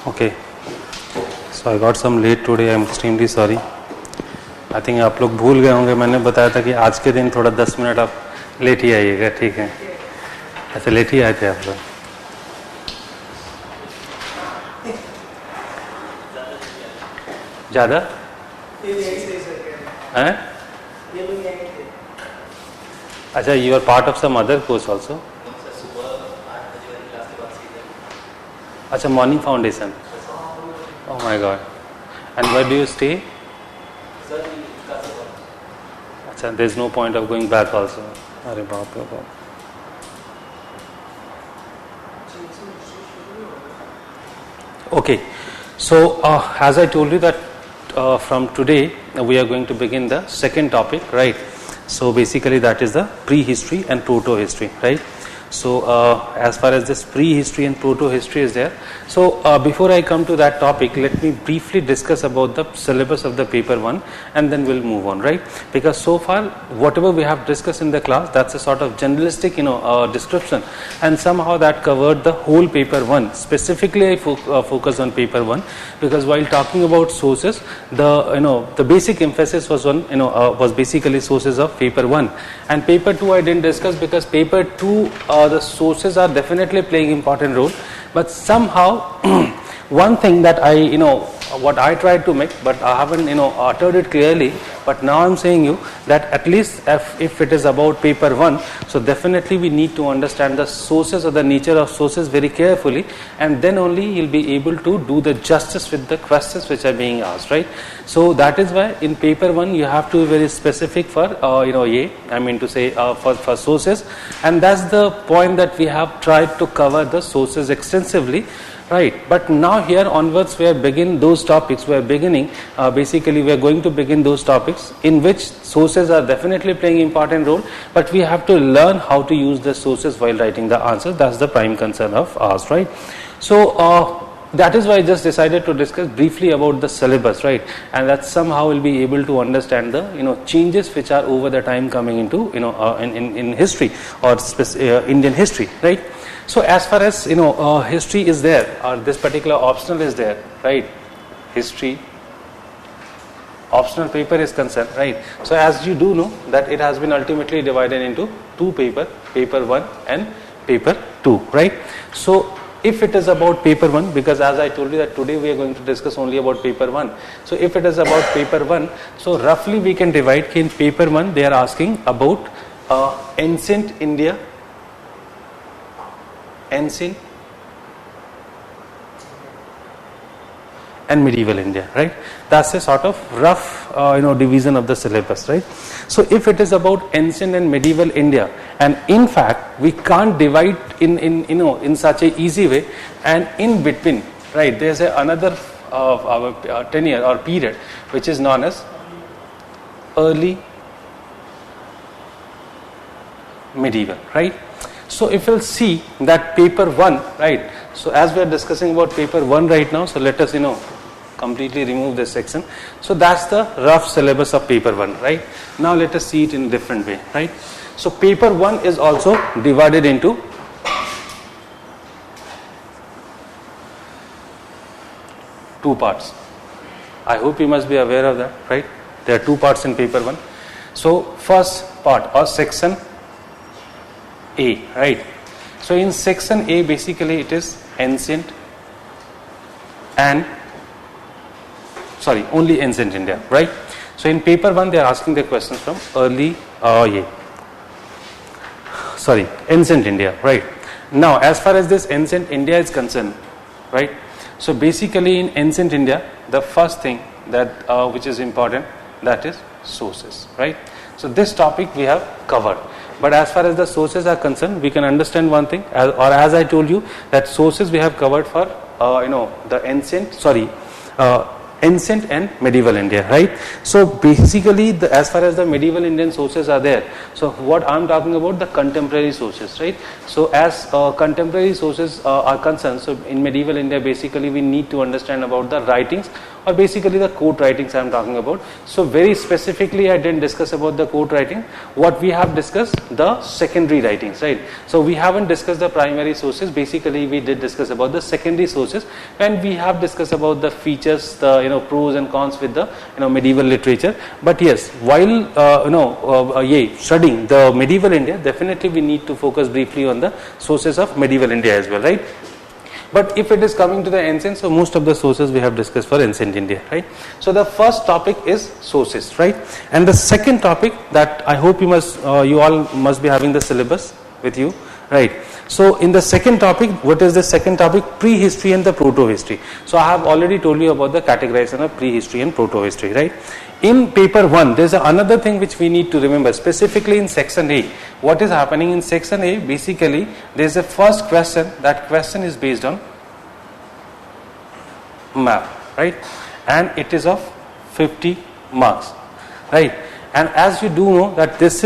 Okay, so I got some late today. I'm extremely sorry. I think आप लोग भूल गए होंगे, मैंने बताया था कि आज के दिन थोड़ा 10 मिनट आप लेट ही आइएगा, ठीक है? ऐसे लेट ही आए थे आप लोग? ज़्यादा हैं? अच्छा, you are part of some other course also? अच्छा, morning foundation. Oh my God. And where do you stay? अच्छा, there is no point of going back also. अरे बाप रे बाप. Okay, so as I told you that from today we are going to begin the second topic, right? So basically that is the prehistory and proto-history, right? So as far as this prehistory and proto-history is there, so before I come to that topic, let me briefly discuss about the syllabus of the paper 1 and then we'll move on, right? Because so far whatever we have discussed in the class, that's a sort of generalistic description, and somehow that covered the whole paper 1. Specifically I focus on paper 1 because while talking about sources, the basic emphasis was on was basically sources of paper 1, and paper 2 I didn't discuss because paper 2 the sources are definitely playing important role, but somehow one thing that I what I tried to make, but I haven't uttered it clearly, but now I'm saying you that at least if it is about paper 1, so definitely we need to understand the sources or the nature of sources very carefully, and then only you'll be able to do the justice with the questions which are being asked, right? So that is why in paper 1 you have to be very specific for for sources, and that's the point that we have tried to cover the sources extensively, right? But now here onwards we are begin those topics. We are beginning basically we are going to begin those topics in which sources are definitely playing important role, but we have to learn how to use the sources while writing the answers. That's the prime concern of ours, right? So that is why I just decided to discuss briefly about the syllabus, right? And that somehow will be able to understand the changes which are over the time coming into in history or Indian history, right? So as far as history is there, or this particular optional is there, right? History optional paper is concerned, right? So as you do know that it has been ultimately divided into two paper 1 and paper 2, right? So if it is about paper 1, because as I told you that today we are going to discuss only about paper 1, so if it is about paper 1, so roughly we can divide. In paper 1 they are asking about ancient India, ancient and medieval India, right? That's a sort of rough division of the syllabus, right? So if it is about ancient and medieval India, and in fact we can't divide in such a easy way, and in between, right, there's another tenure or period which is known as early medieval, right? So if you'll see that paper 1, right, so as we are discussing about paper 1 right now, so let us completely remove this section. So that's the rough syllabus of paper 1, right? Now let us see it in a different way, right? So paper 1 is also divided into two parts. I hope you must be aware of that, right? There are two parts in paper 1. So first part or section A, right? So in section A basically it is ancient and only ancient India, right? So in paper 1 they are asking the questions from ancient India, right? Now as far as this ancient India is concerned, right? So basically in ancient India the first thing that which is important, that is sources, right? So this topic we have covered. But as far as the sources are concerned, we can understand one thing, as I told you that sources we have covered for the ancient ancient and medieval India, right? So basically, as far as the medieval Indian sources are there, so what I'm talking about, the contemporary sources, right? So as contemporary sources are concerned, so in medieval India, basically we need to understand about the writings, or basically the court writings I'm talking about. So very specifically, I didn't discuss about the court writing. What we have discussed, the secondary writings, right? So we haven't discussed the primary sources. Basically, we did discuss about the secondary sources, and we have discussed about the features, the pros and cons with the medieval literature. But yes, while studying the medieval India, definitely we need to focus briefly on the sources of medieval India as well, right? But if it is coming to the ancient, so most of the sources we have discussed for ancient India, right? So the first topic is sources, right? And the second topic that I hope you all must be having the syllabus with you, right? So in the second topic, what is the second topic? Prehistory and the proto-history. So I have already told you about the categorization of prehistory and proto-history, right? In paper 1, there's another thing which we need to remember, specifically in section A. What is happening in section A? Basically, there's a first question. That question is based on map, right? And it is of 50 marks, right? And as you do know that this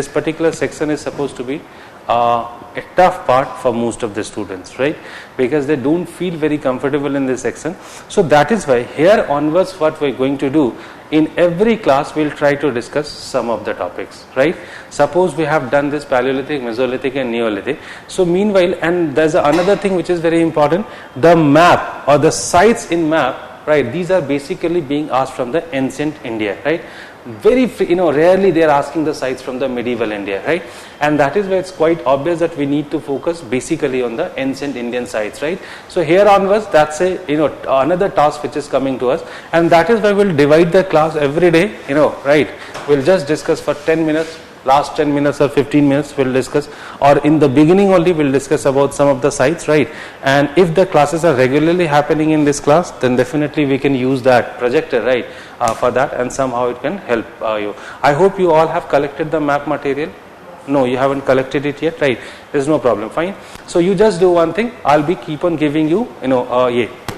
particular section is supposed to be a tough part for most of the students, right? Because they don't feel very comfortable in this section. So that is why here onwards what we're going to do, in every class we'll try to discuss some of the topics, right? Suppose we have done this Paleolithic, Mesolithic and Neolithic. So meanwhile, and there's another thing which is very important, the map or the sites in map, right? These are basically being asked from the ancient India, right? Very rarely they are asking the sites from the medieval India, right? And that is why it's quite obvious that we need to focus basically on the ancient Indian sites, right? So here onwards, that's another task which is coming to us, and that is why we'll divide the class every day, right? We'll just discuss for 10 minutes. Last 10 minutes or 15 minutes we'll discuss, or in the beginning only we'll discuss about some of the sites, right? And if the classes are regularly happening in this class, then definitely we can use that projector, right, for that, and somehow it can help you. I hope you all have collected the map material. No, you haven't collected it yet, right? There's no problem, fine. So you just do one thing, I'll be keep on giving you,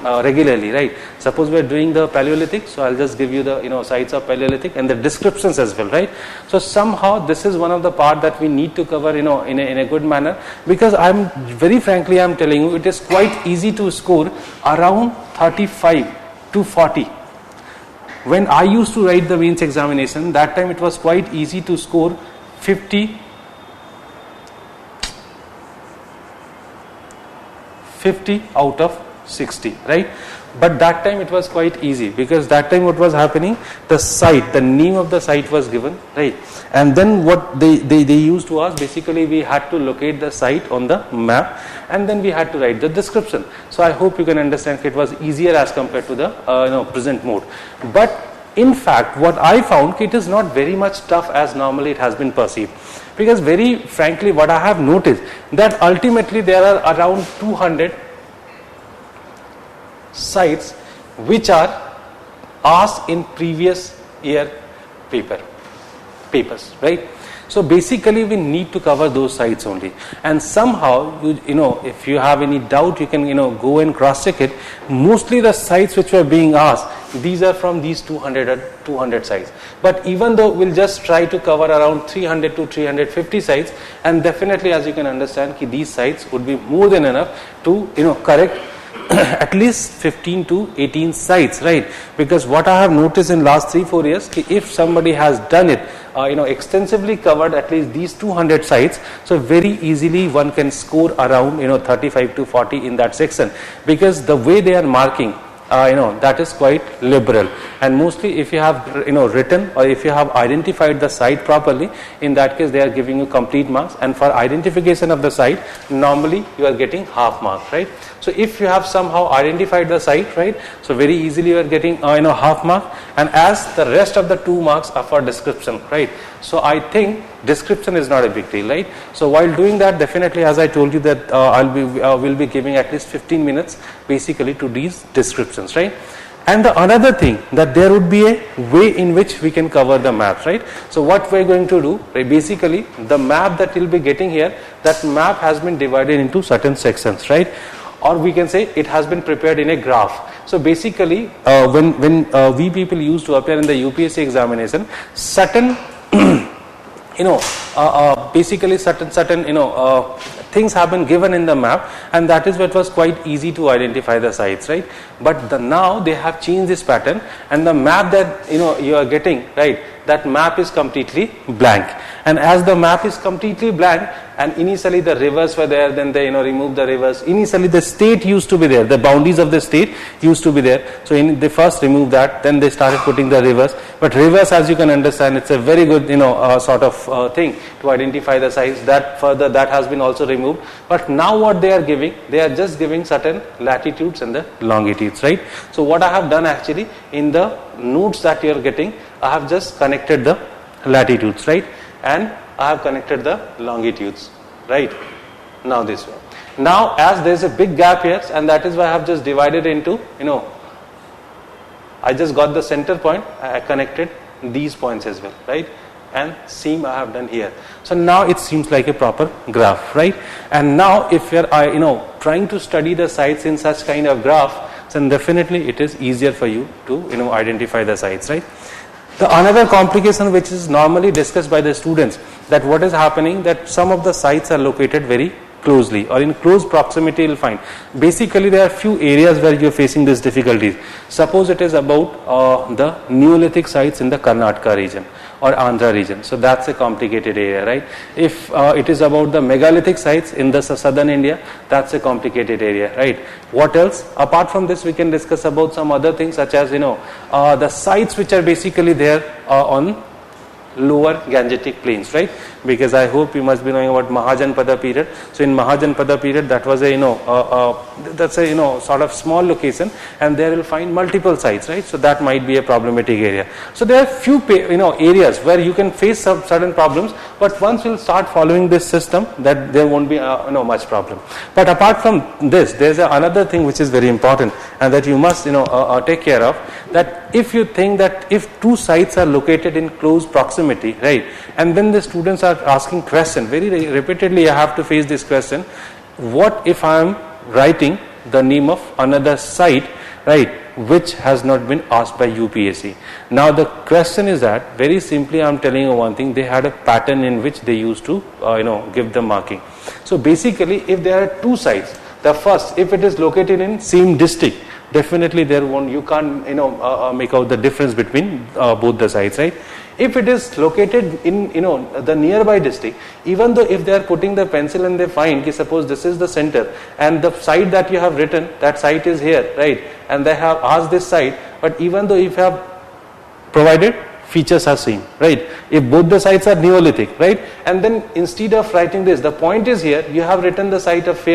regularly, right? Suppose we're doing the Paleolithic, so I'll just give you the sites of Paleolithic and the descriptions as well, right? So somehow this is one of the part that we need to cover, in a good manner, because I'm telling you, it is quite easy to score around 35 to 40. When I used to write the mains examination, that time it was quite easy to score 50 out of 60, right? But that time it was quite easy, because that time what was happening, the name of the site was given, right? And then what they used to ask, basically we had to locate the site on the map, and then we had to write the description. So I hope you can understand it was easier as compared to the present mode. But in fact, what I found, it is not very much tough as normally it has been perceived. Because very frankly, what I have noticed, that ultimately there are around 200 sites which are asked in previous year papers, right? So basically we need to cover those sites only, and somehow if you have any doubt, you can go and cross check it. Mostly the sites which were being asked, these are from these 200 sites. But even though we'll just try to cover around 300 to 350 sites, and definitely, as you can understand, these sites would be more than enough to correct at least 15 to 18 sites, right? Because what I have noticed in last 3-4 years, if somebody has done it, extensively covered at least these 200 sites, so very easily one can score around 35 to 40 in that section, because the way they are marking, that is quite liberal. And mostly if you have written, or if you have identified the site properly, in that case they are giving you complete marks, and for identification of the site, normally you are getting half mark, right? So if you have somehow identified the site, right, so very easily you are getting half mark, and as the rest of the 2 marks are for description, right? So I think description is not a big deal, right? So while doing that, definitely, as I told you, that will be giving at least 15 minutes basically to these descriptions, right? And the another thing, that there would be a way in which we can cover the maps, right? So what we're going to do, right, basically the map that you'll be getting here, that map has been divided into certain sections, right? or we can say it has been prepared in a graph. So basically when we people used to appear in the UPSC examination, certain basically certain things have been given in the map, and that is what was quite easy to identify the sites, right? But now they have changed this pattern, and the map that you are getting, right, that map is completely blank. And as the map is completely blank, and initially the rivers were there, then they removed the rivers. Initially the state used to be there, the boundaries of the state used to be there, so they first removed that, then they started putting the rivers. But rivers, as you can understand, it's a very good sort of thing to identify the sites. That further, that has been also removed. But now what they are giving, they are just giving certain latitudes and the longitudes, right? So what I have done actually, in the notes that you are getting, I have just connected the latitudes, right, and I have connected the longitudes, right? Now this way. Now as there is a big gap here, and that is why I have just divided into, I just got the center point, I connected these points as well, right? And seam I have done here. So now it seems like a proper graph, right? And now if you are trying to study the sites in such kind of graph, then definitely it is easier for you to identify the sites, right? The another complication which is normally discussed by the students, that what is happening, that some of the sites are located very closely or in close proximity. You will find basically there are few areas where you are facing these difficulties. Suppose it is about the Neolithic sites in the Karnataka region or Andhra region, so that's a complicated area, right? If it is about the megalithic sites in the southern India, that's a complicated area, right? What else? Apart from this, we can discuss about some other things, such as the sites which are basically there on lower Gangetic plains, right? Because I hope you must be knowing about Mahajanpada period. So in Mahajanpada period, that was a that's a sort of small location, and there will find multiple sites, right? So that might be a problematic area. So there are few areas where you can face some certain problems, but once you start following this system, that there won't be much problem. But apart from this, there is another thing which is very important, and that you must take care of. That if you think that if two sites are located in close proximity, right, and when the students are asking question, very repeatedly I have to face this question: what if I am writing the name of another site, right, which has not been asked by UPSC? Now the question is that, very simply I am telling you one thing, they had a pattern in which they used to give the marking. So basically, if there are two sites, the first, if it is located in same district, definitely you can't make out the difference between both the sites, right? If it is located in the nearby district, even though if they are putting the pencil and they find, suppose this is the center and the site that you have written, that site is here, right, and they have asked this site, but even though if you have provided, features are same, right? If both the sites are Neolithic, right, and then instead of writing this, the point is here, you have written the site of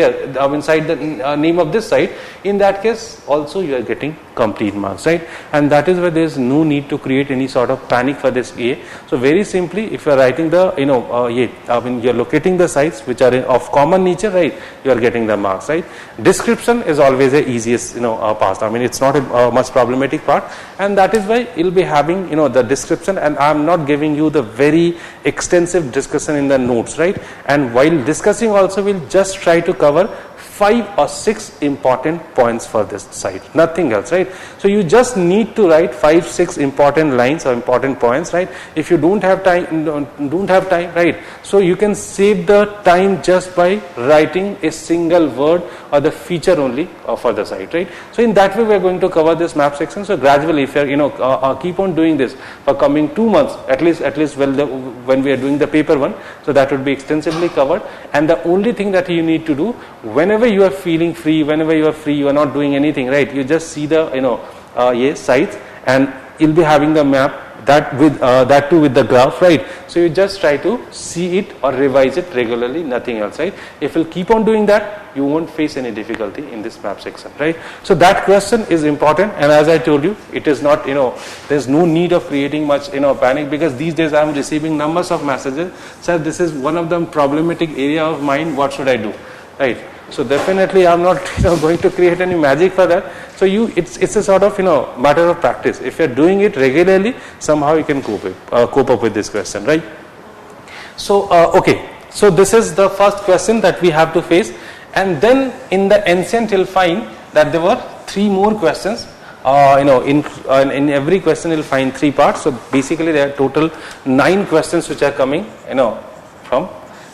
inside the name of this site, in that case also you are getting complete marks, right? And that is where there is no need to create any sort of panic for this A. So very simply, if you are writing the you are locating the sites which are of common nature, right, you are getting the marks, right? Description is always the easiest part. I mean, it's not a much problematic part, and that is why you'll be having the description, and I am not giving you the very extensive discussion in the notes, right? And while discussing also, we'll just try to cover 5 or 6 important points for this site, nothing else, right? So you just need to write 5-6 important lines or important points, right? If you don't have time, right, so you can save the time just by writing a single word or the feature only for the site, right? So in that way we are going to cover this map section. So gradually, if you keep on doing this for coming 2 months at least when we are doing the paper one, so that would be extensively covered. And the only thing that you need to do, whenever you are feeling free, whenever you are free, you are not doing anything, right, you just see the sites, and you'll be having the map, that too with the graph, right? So you just try to see it or revise it regularly, nothing else, right? If you'll keep on doing that, you won't face any difficulty in this map section, right? So that question is important, and as I told you, it is not, there's no need of creating much panic, because these days I am receiving numbers of messages, sir, this is one of the problematic area of mine, what should I do, right? So definitely I'm not going to create any magic for that. So it's a sort of matter of practice. If you're doing it regularly, somehow you can cope up with this question, right? So okay, so this is the first question that we have to face, And then in the ancient you'll find that there were 3 more questions. In every question you'll find 3 parts. So basically there are total 9 questions which are coming, from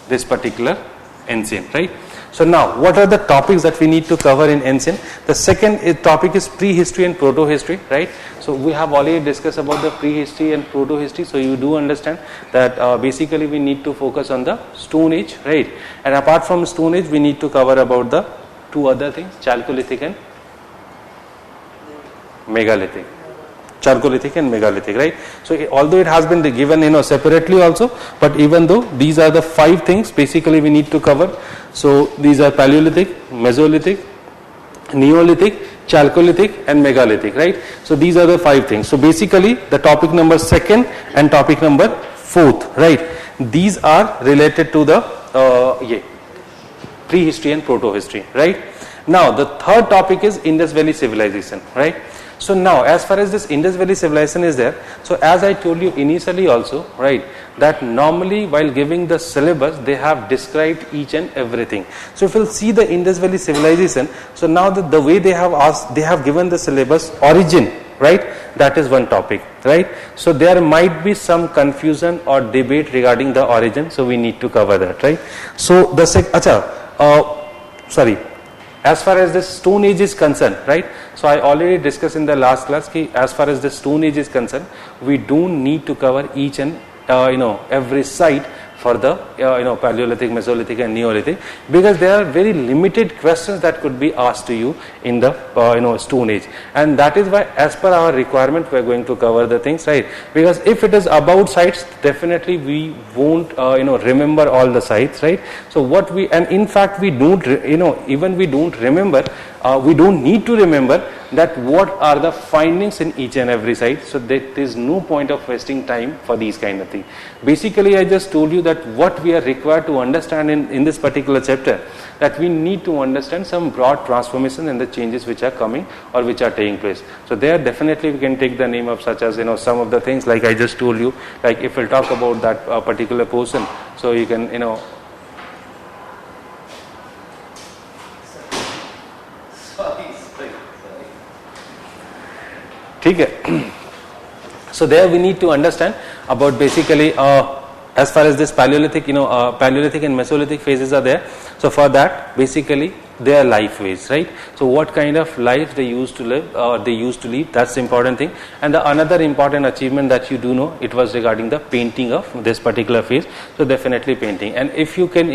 this particular ancient, right? So now, what are the topics that we need to cover in ancient? The second topic is prehistory and proto-history, right? So we have already discussed about the prehistory and proto-history. So you do understand that basically we need to focus on the Stone Age, right? And apart from Stone Age, we need to cover about the 2 other things, Chalcolithic and Megalithic. Chalcolithic and Megalithic, right? So although it has been given separately also, but even though these are the 5 things basically we need to cover. So these are Paleolithic, Mesolithic, Neolithic, Chalcolithic and Megalithic, right? So these are the 5 things. So basically the topic number 2nd and topic number 4th, right? These are related to the prehistory and proto-history, right? Now the third topic is Indus Valley Civilization, right? So now as far as this Indus Valley Civilization is there, so as I told you initially also, right, that normally while giving the syllabus they have described each and everything. So if you'll see the Indus Valley Civilization, so now the way they have given the syllabus origin, right, that is one topic, right? So there might be some confusion or debate regarding the origin, so we need to cover that, right? So the as far as the Stone Age is concerned, right? So I already discussed in the last class that as far as the Stone Age is concerned, we don't need to cover each and every site for the Paleolithic, Mesolithic and Neolithic, because there are very limited questions that could be asked to you in the Stone Age, and that is why as per our requirement we are going to cover the things, right? Because if it is about sites, definitely we won't remember all the sites, right? So in fact we don't even we don't remember, we don't need to remember that what are the findings in each and every site. So there is no point of wasting time for these kind of things. Basically I just told you that what we are required to understand in this particular chapter, that we need to understand some broad transformation and the changes which are coming or which are taking place. So there definitely we can take the name of such as some of the things like I just told you, like if we'll talk about that particular portion, so you can so there we need to understand about basically as far as this Paleolithic Paleolithic and Mesolithic phases are there. So for that basically their life ways, right? So what kind of life they used to live or they used to lead, that's the important thing. And the another important achievement that you do know, it was regarding the painting of this particular phase. So definitely painting. And if you can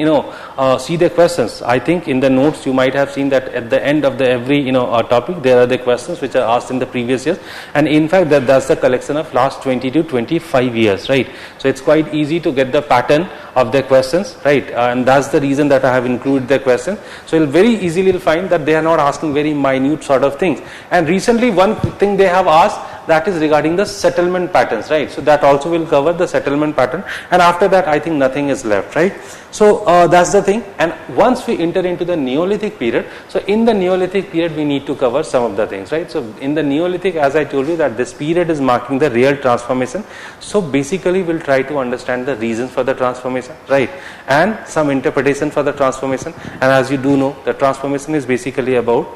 see the questions, I think in the notes you might have seen that at the end of the every topic there are the questions which are asked in the previous years, and in fact that's the collection of last 20 to 25 years, right? So it's quite easy to get the pattern of the questions, right? And that's the reason that I have included the question. So you'll very easily find that they are not asking very minute sort of things. And recently one thing they have asked, that is regarding the settlement patterns, right? So that also will cover the settlement pattern, and after that I think nothing is left, right? So that's the thing. And once we enter into the Neolithic period, so in the Neolithic period we need to cover some of the things, right? So in the Neolithic, as I told you, that this period is marking the real transformation. So basically we'll try to understand the reasons for the transformation, right? And some interpretation for the transformation. And as you do know, the transformation is basically about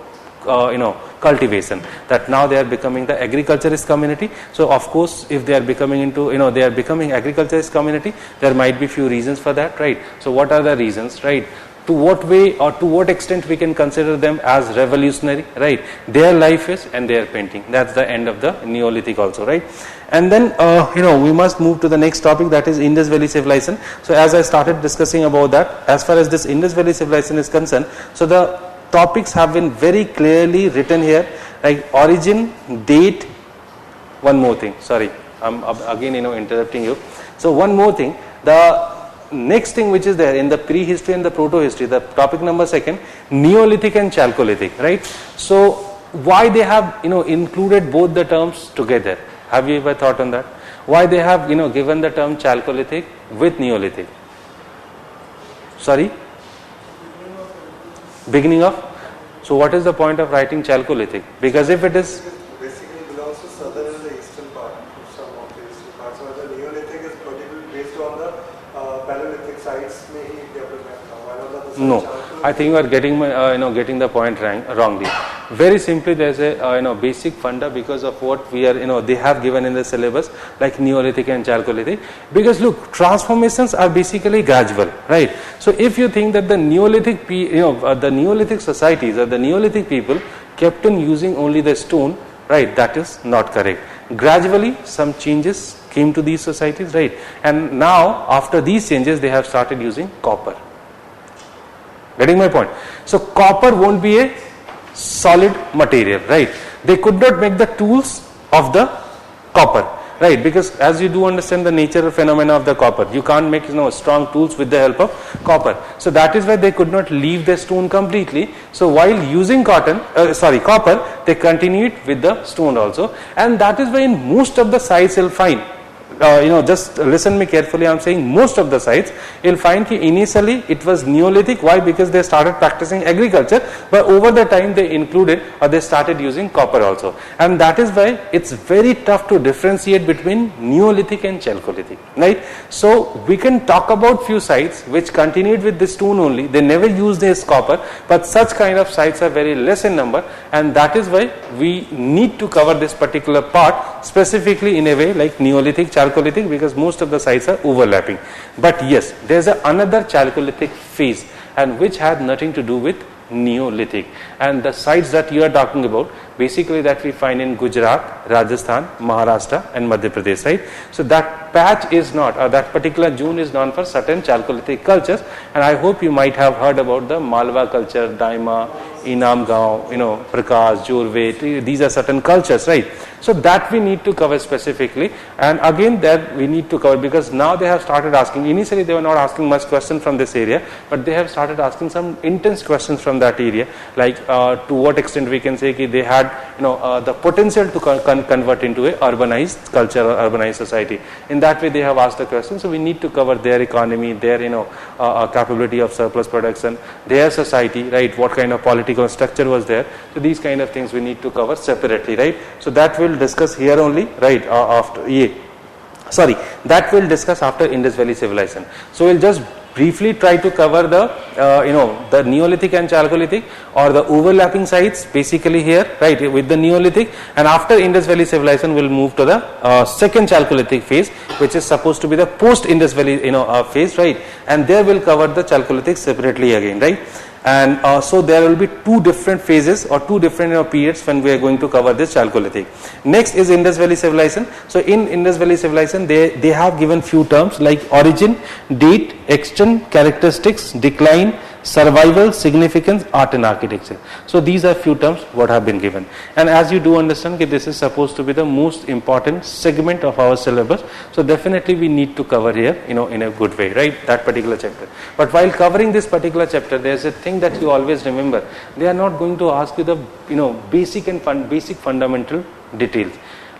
cultivation, that now they are becoming the agriculturist community. So of course if they are becoming into they are becoming agriculturist community, there might be few reasons for that, right? So what are the reasons, right? To what way or to what extent we can consider them as revolutionary, right? Their life is and their painting, that's the end of the Neolithic also, right? And then we must move to the next topic, that is Indus Valley Civilization. So as I started discussing about that, as far as this Indus Valley Civilization is concerned, so the topics have been very clearly written here, like origin, date. One more thing, sorry, I'm again interrupting you. So one more thing, the next thing which is there in the prehistory and the proto-history, the topic number 2nd, Neolithic and Chalcolithic, right? So why they have included both the terms together? Have you ever thought on that? Why they have given the term Chalcolithic with Neolithic? Sorry? Beginning of? So what is the point of writing Chalcolithic? Because if it is basically belongs to southern and the eastern part, some of the eastern part. So the Neolithic is particularly based on the Paleolithic sites में ही development था. no, I think you are getting my, getting the point wrongly. Very simply, there is a basic funda because of what we are they have given in the syllabus, like Neolithic and Chalcolithic. Because look, transformations are basically gradual, right? So if you think that the Neolithic the Neolithic societies or the Neolithic people kept on using only the stone, right? That is not correct. Gradually, some changes came to these societies, right? And now, after these changes, they have started using copper. Getting my point? So copper won't be a solid material, right? They could not make the tools of the copper, right? Because as you do understand the nature of phenomena of the copper, you can't make strong tools with the help of copper. So that is why they could not leave the stone completely. So while using copper, they continued with the stone also, and that is why in most of the sites you'll find. Just listen me carefully. I'm saying most of the sites you'll find that initially it was Neolithic. Why? Because they started practicing agriculture, but over the time they included or they started using copper also, and that is why it's very tough to differentiate between Neolithic and Chalcolithic, right? So we can talk about few sites which continued with this stone only. They never used this copper, but such kind of sites are very less in number, and that is why we need to cover this particular part specifically in a way like Neolithic, Chalcolithic, because most of the sites are overlapping. But yes, there is another Chalcolithic phase, and which had nothing to do with Neolithic, and the sites that you are talking about basically that we find in Gujarat, Rajasthan, Maharashtra and Madhya Pradesh, right? So that patch is not, or that particular zone is known for certain Chalcolithic cultures, and I hope you might have heard about the Malwa culture, Daima, Inam Gaon, Prakash, Jorve. These are certain cultures, right? So that we need to cover specifically, and again that we need to cover because now they have started asking. Initially they were not asking much question from this area, but they have started asking some intense questions from that area, like to what extent we can say that they had the potential to convert into a urbanized culture or urbanized society. In that way they have asked the question. So we need to cover their economy, their capability of surplus production, their society, right? What kind of political structure was there? So these kind of things we need to cover separately, right? So that will discuss here only, right? That will discuss after Indus Valley civilization. So we'll just briefly try to cover the Neolithic and Chalcolithic, or the overlapping sites basically here, right, with the Neolithic, and after Indus Valley civilization we'll move to the second Chalcolithic phase, which is supposed to be the post Indus Valley phase, right, and there we'll cover the Chalcolithic separately again, right. And so there will be two different phases or two different periods when we are going to cover this Chalcolithic. Next is Indus Valley civilization. So in Indus Valley civilization they have given few terms like origin, date, extent, characteristics, decline, survival, significance, art and architecture. So these are few terms what have been given, and as you do understand that this is supposed to be the most important segment of our syllabus, so definitely we need to cover here in a good way, right, that particular chapter. But while covering this particular chapter, there is a thing that you always remember: they are not going to ask you the basic fundamental details,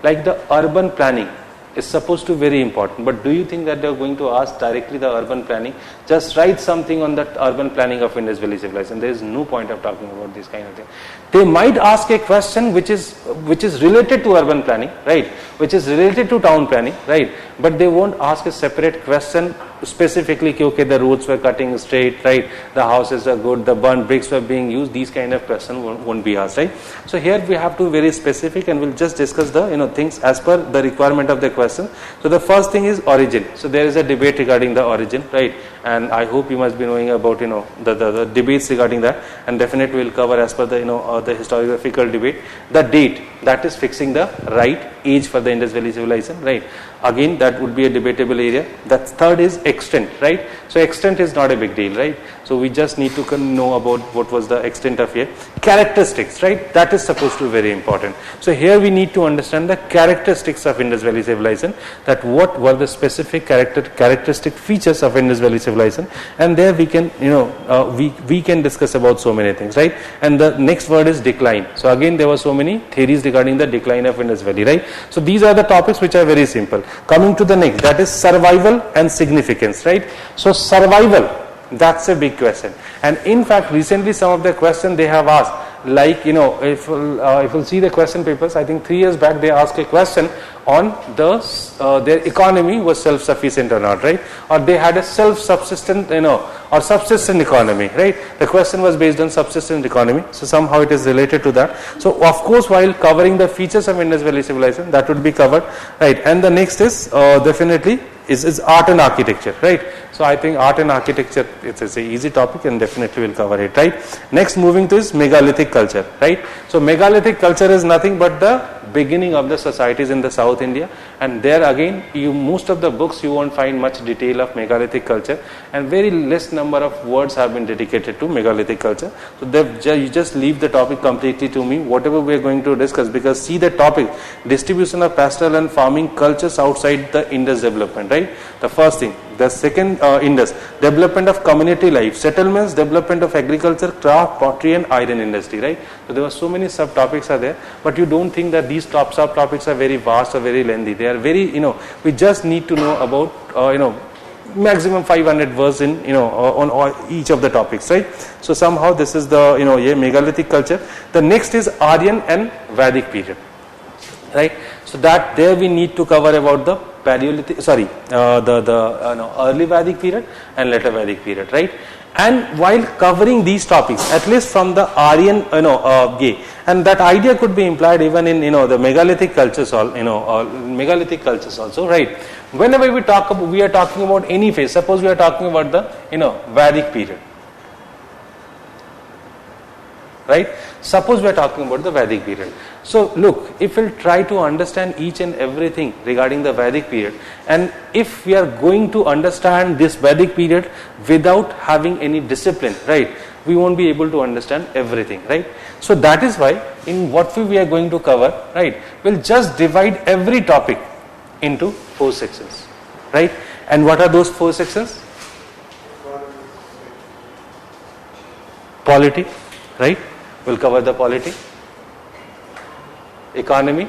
like the urban planning is supposed to be very important. But do you think that they are going to ask directly the urban planning? Just write something on that urban planning of Indus Valley civilization. There is no point of talking about this kind of thing. They might ask a question which is related to urban planning, right, which is related to town planning, right, but they won't ask a separate question specifically okay, the roads were cutting straight, right, the houses are good, the burnt bricks were being used. These kind of questions won't be asked, right. So here we have to be very specific, and we'll just discuss the things as per the requirement of the question. So the first thing is origin. So there is a debate regarding the origin, right, and I hope you must be knowing about the debates regarding that, and definitely we'll cover as per the the historiographical debate. The date, that is fixing the right age for the Indus Valley civilization, right. Again, that would be a debatable area. That third is extent, right. So extent is not a big deal, right. So we just need to know about what was the extent of here. Characteristics, right, that is supposed to be very important. So here we need to understand the characteristics of Indus Valley civilization, that what were the specific characteristic features of Indus Valley civilization, and there we can we can discuss about so many things, right. And the next word is decline. So again there were so many theories regarding the decline of Indus Valley, right. So these are the topics which are very simple. Coming to the next, that is survival and significance, right. So survival, that's a big question, and in fact recently some of the questions they have asked, like if you'll see the question papers, I think 3 years back they asked a question on their economy was self-sufficient or not, right? Or they had a self-subsistent or subsistent economy, right? The question was based on subsistent economy, so somehow it is related to that. So of course, while covering the features of Indus Valley civilization, that would be covered, right? And the next is definitely is art and architecture, right? So I think art and architecture, it's an easy topic and definitely will cover it, right? Next, moving to is megalithic culture, right? So megalithic culture is nothing but the beginning of the societies in the South India, and there again most of the books you won't find much detail of megalithic culture, and very less number of words have been dedicated to megalithic culture. So you just leave the topic completely to me, whatever we are going to discuss, because see the topic, distribution of pastoral and farming cultures outside the Indus development, right? The first thing. The second Indus, development of community life, settlements, development of agriculture, craft, pottery and iron industry, right? So there were so many subtopics are there, but you don't think that these subtopics are very vast or very lengthy. They are very, we just need to know about, maximum 500 words in, on each of the topics, right? So somehow this is the, megalithic culture. The next is Aryan and Vedic period, right? So that there we need to cover about the Paleolithic, the early Vedic period and later Vedic period, right? And while covering these topics, at least from the Aryan, and that idea could be implied even in, the megalithic cultures, megalithic cultures also, right? Whenever we are talking about any phase. Suppose we are talking about the, Vedic period, right? Suppose we are talking about the Vedic period. So look, if we'll try to understand each and everything regarding the Vedic period, and if we are going to understand this Vedic period without having any discipline, right, we won't be able to understand everything, right? So that is why in what we are going to cover, right, we'll just divide every topic into 4 sections, right? And what are those 4 sections? Polity, right? We'll cover the polity, economy,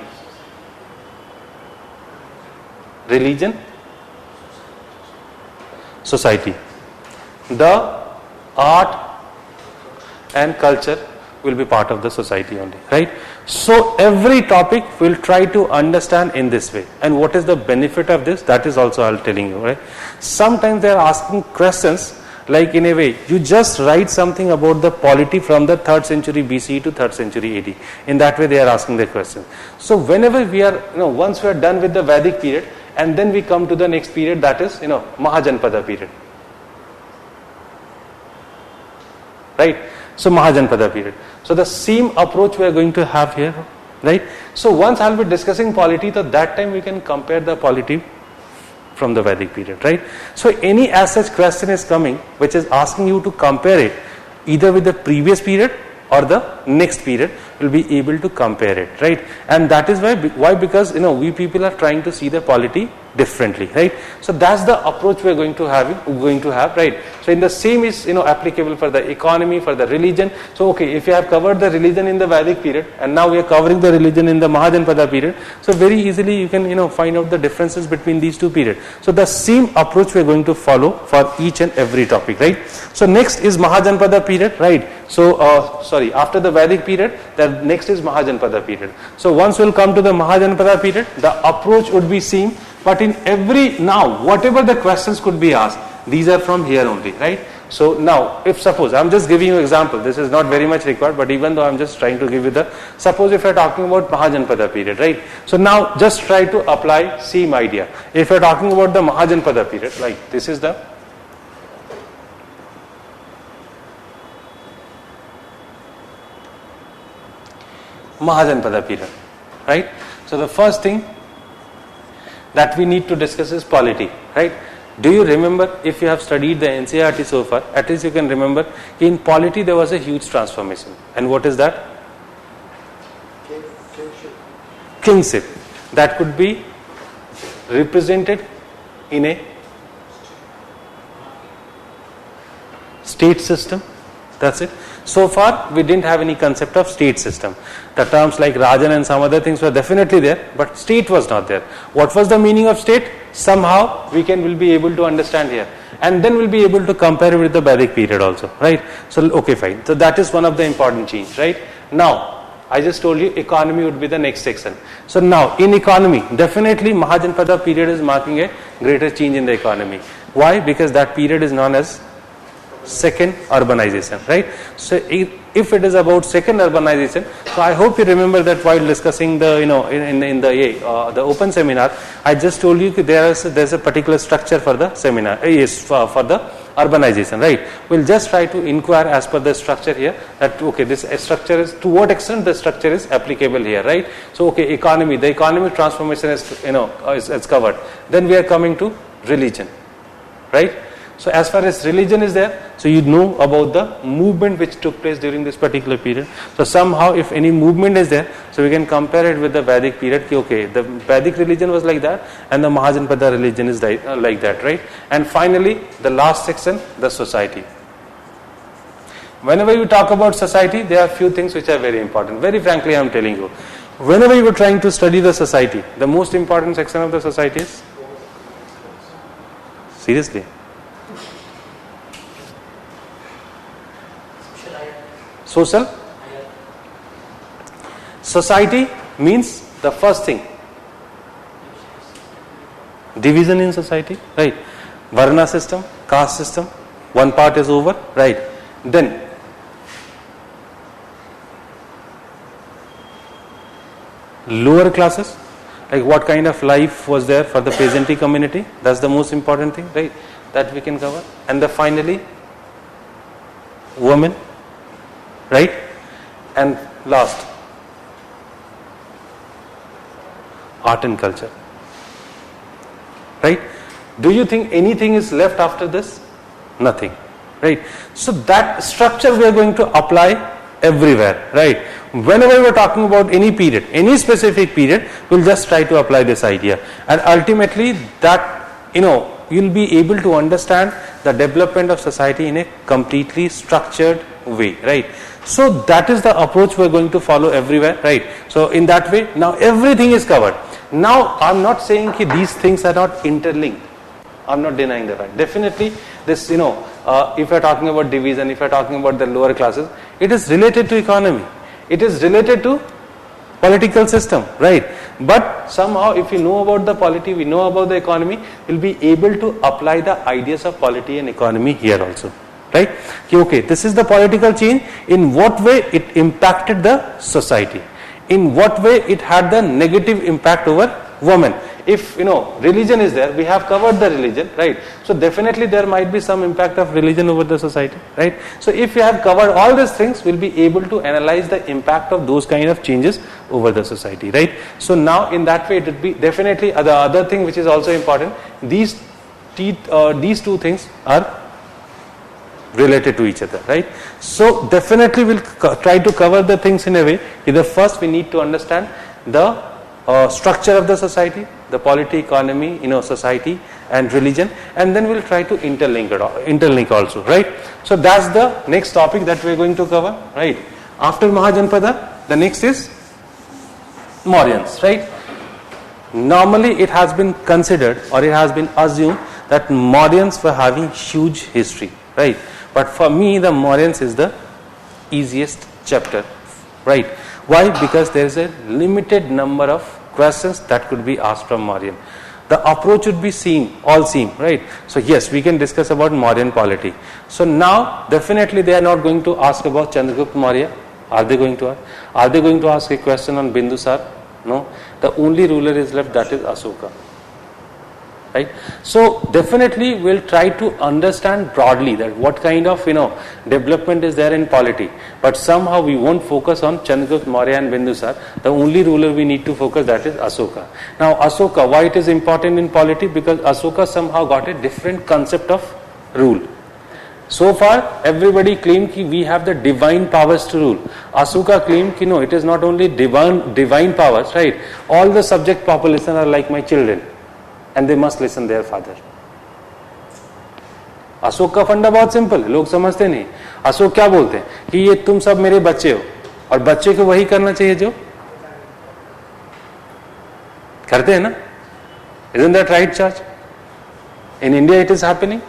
religion, society. The art and culture will be part of the society only, right? So every topic we'll try to understand in this way. And what is the benefit of this? That is also I'll telling you, right? Sometimes they are asking questions like, in a way, you just write something about the polity from the 3rd century BCE to 3rd century AD. In that way they are asking the question. So whenever we are, once we are done with the Vedic period, and then we come to the next period, that is, Mahajanpada period. Right? So Mahajanpada period. So the same approach we are going to have here, right? So once I'll be discussing polity, so that time we can compare the polity from the Vedic period, right? So any as such question is coming which is asking you to compare it either with the previous period or the next period, will be able to compare it, right? And that is why because we people are trying to see the polity differently, right? So that's the approach we're going to have, right? So in the same is applicable for the economy, for the religion. So okay, if you have covered the religion in the Vedic period and now we are covering the religion in the Mahajanpada period, so very easily you can find out the differences between these two periods. So the same approach we're going to follow for each and every topic, right? So next is Mahajanpada period, right? So after the Vedic period, the next is Mahajanpada period. So once we'll come to the Mahajanpada period, the approach would be same. But in now, whatever the questions could be asked, these are from here only, right? So now, if suppose, I'm just giving you an example, this is not very much required, but even though I'm just trying to give you suppose if you're talking about Mahajanpada period, right? So now, just try to apply same idea. If you're talking about the Mahajanpada period, like this is the Mahajanpada period, right? So the first thing that we need to discuss is polity, right? Do you remember, if you have studied the NCERT so far, at least you can remember, in polity there was a huge transformation. And what is that? Kingship. That could be represented in a state system. That's it. So far we didn't have any concept of state system. The terms like Rajan and some other things were definitely there, but state was not there. What was the meaning of state? Somehow will be able to understand here, and then we'll be able to compare it with the Vedic period also, right? So okay, fine. So that is one of the important change, right? Now, I just told you economy would be the next section. So now in economy, definitely Mahajanpada period is marking a greater change in the economy. Why? Because that period is known as second urbanization, right? So if it is about second urbanization, so I hope you remember that while discussing the in the open seminar, I just told you that there's a particular structure for the seminar, for the urbanization, right? We'll just try to inquire as per the structure here that okay, this structure is, to what extent the structure is applicable here, right? So okay, economy, the economic transformation is covered. Then we are coming to religion, right? So as far as religion is there, so you know about the movement which took place during this particular period. So somehow if any movement is there, so we can compare it with the Vedic period. Okay, the Vedic religion was like that and the Mahajanpada religion is like that, right? And finally, the last section, the society. Whenever you talk about society, there are few things which are very important. Very frankly, I am telling you. Whenever you are trying to study the society, the most important section of the society is? Seriously? Social? Society means the first thing, division in society, right? Varna system, caste system, one part is over, right? Then lower classes, like what kind of life was there for the peasantry community, that's the most important thing, right? That we can cover. And finally, women, right? And last, art and culture, right? Do you think anything is left after this? Nothing, right? So that structure we are going to apply everywhere, right? Whenever we are talking about any period, any specific period, we'll just try to apply this idea, and ultimately that you'll be able to understand the development of society in a completely structured way, right? So that is the approach we're going to follow everywhere, right? So in that way, now everything is covered. Now I'm not saying that these things are not interlinked. I'm not denying the fact. Definitely this, if you're talking about division, if you're talking about the lower classes, it is related to economy. It is related to political system, right? But somehow if we know about the polity, we know about the economy, we'll be able to apply the ideas of polity and economy here also, right? Okay, this is the political change. In what way it impacted the society? In what way it had the negative impact over women? If religion is there, we have covered the religion, right? So definitely there might be some impact of religion over the society, right? So if we have covered all these things, we'll be able to analyze the impact of those kind of changes over the society, right? So now in that way it would be definitely the other thing which is also important. These two things are related to each other, right? So definitely we'll try to cover the things in a way. Either first we need to understand the structure of the society, the polity, economy, society and religion, and then we'll try to interlink also, right? So that's the next topic that we're going to cover, right? After Mahajanpada, the next is Mauryans, right? Normally it has been considered or it has been assumed that Mauryans were having huge history, right? But for me, the Mauryans is the easiest chapter, right? Why? Because there is a limited number of questions that could be asked from Mauryan. The approach would be same, right? So yes, we can discuss about Mauryan polity. So now, definitely they are not going to ask about Chandragupta Maurya. Are they going to ask? Are they going to ask a question on Bindusar? No. The only ruler is left, that is Ashoka. Right? So definitely we'll try to understand broadly that what kind of development is there in polity, but somehow we won't focus on Chandragupta Maurya and Bindusar. The only ruler we need to focus, that is Ashoka. Now Ashoka, why it is important in polity? Because Ashoka somehow got a different concept of rule. So far everybody claimed that we have the divine powers to rule. Ashoka claimed that no, it is not only divine powers, right? All the subject population are like my children and they must listen their father. Ashok का फंडा बहुत simple है, लोग समझते नहीं. अशोक क्या बोलते हैं कि ये तुम सब मेरे बच्चे हो और बच्चे को वही करना चाहिए जो करते हैं ना. Isn't that right, Church? In India it is happening.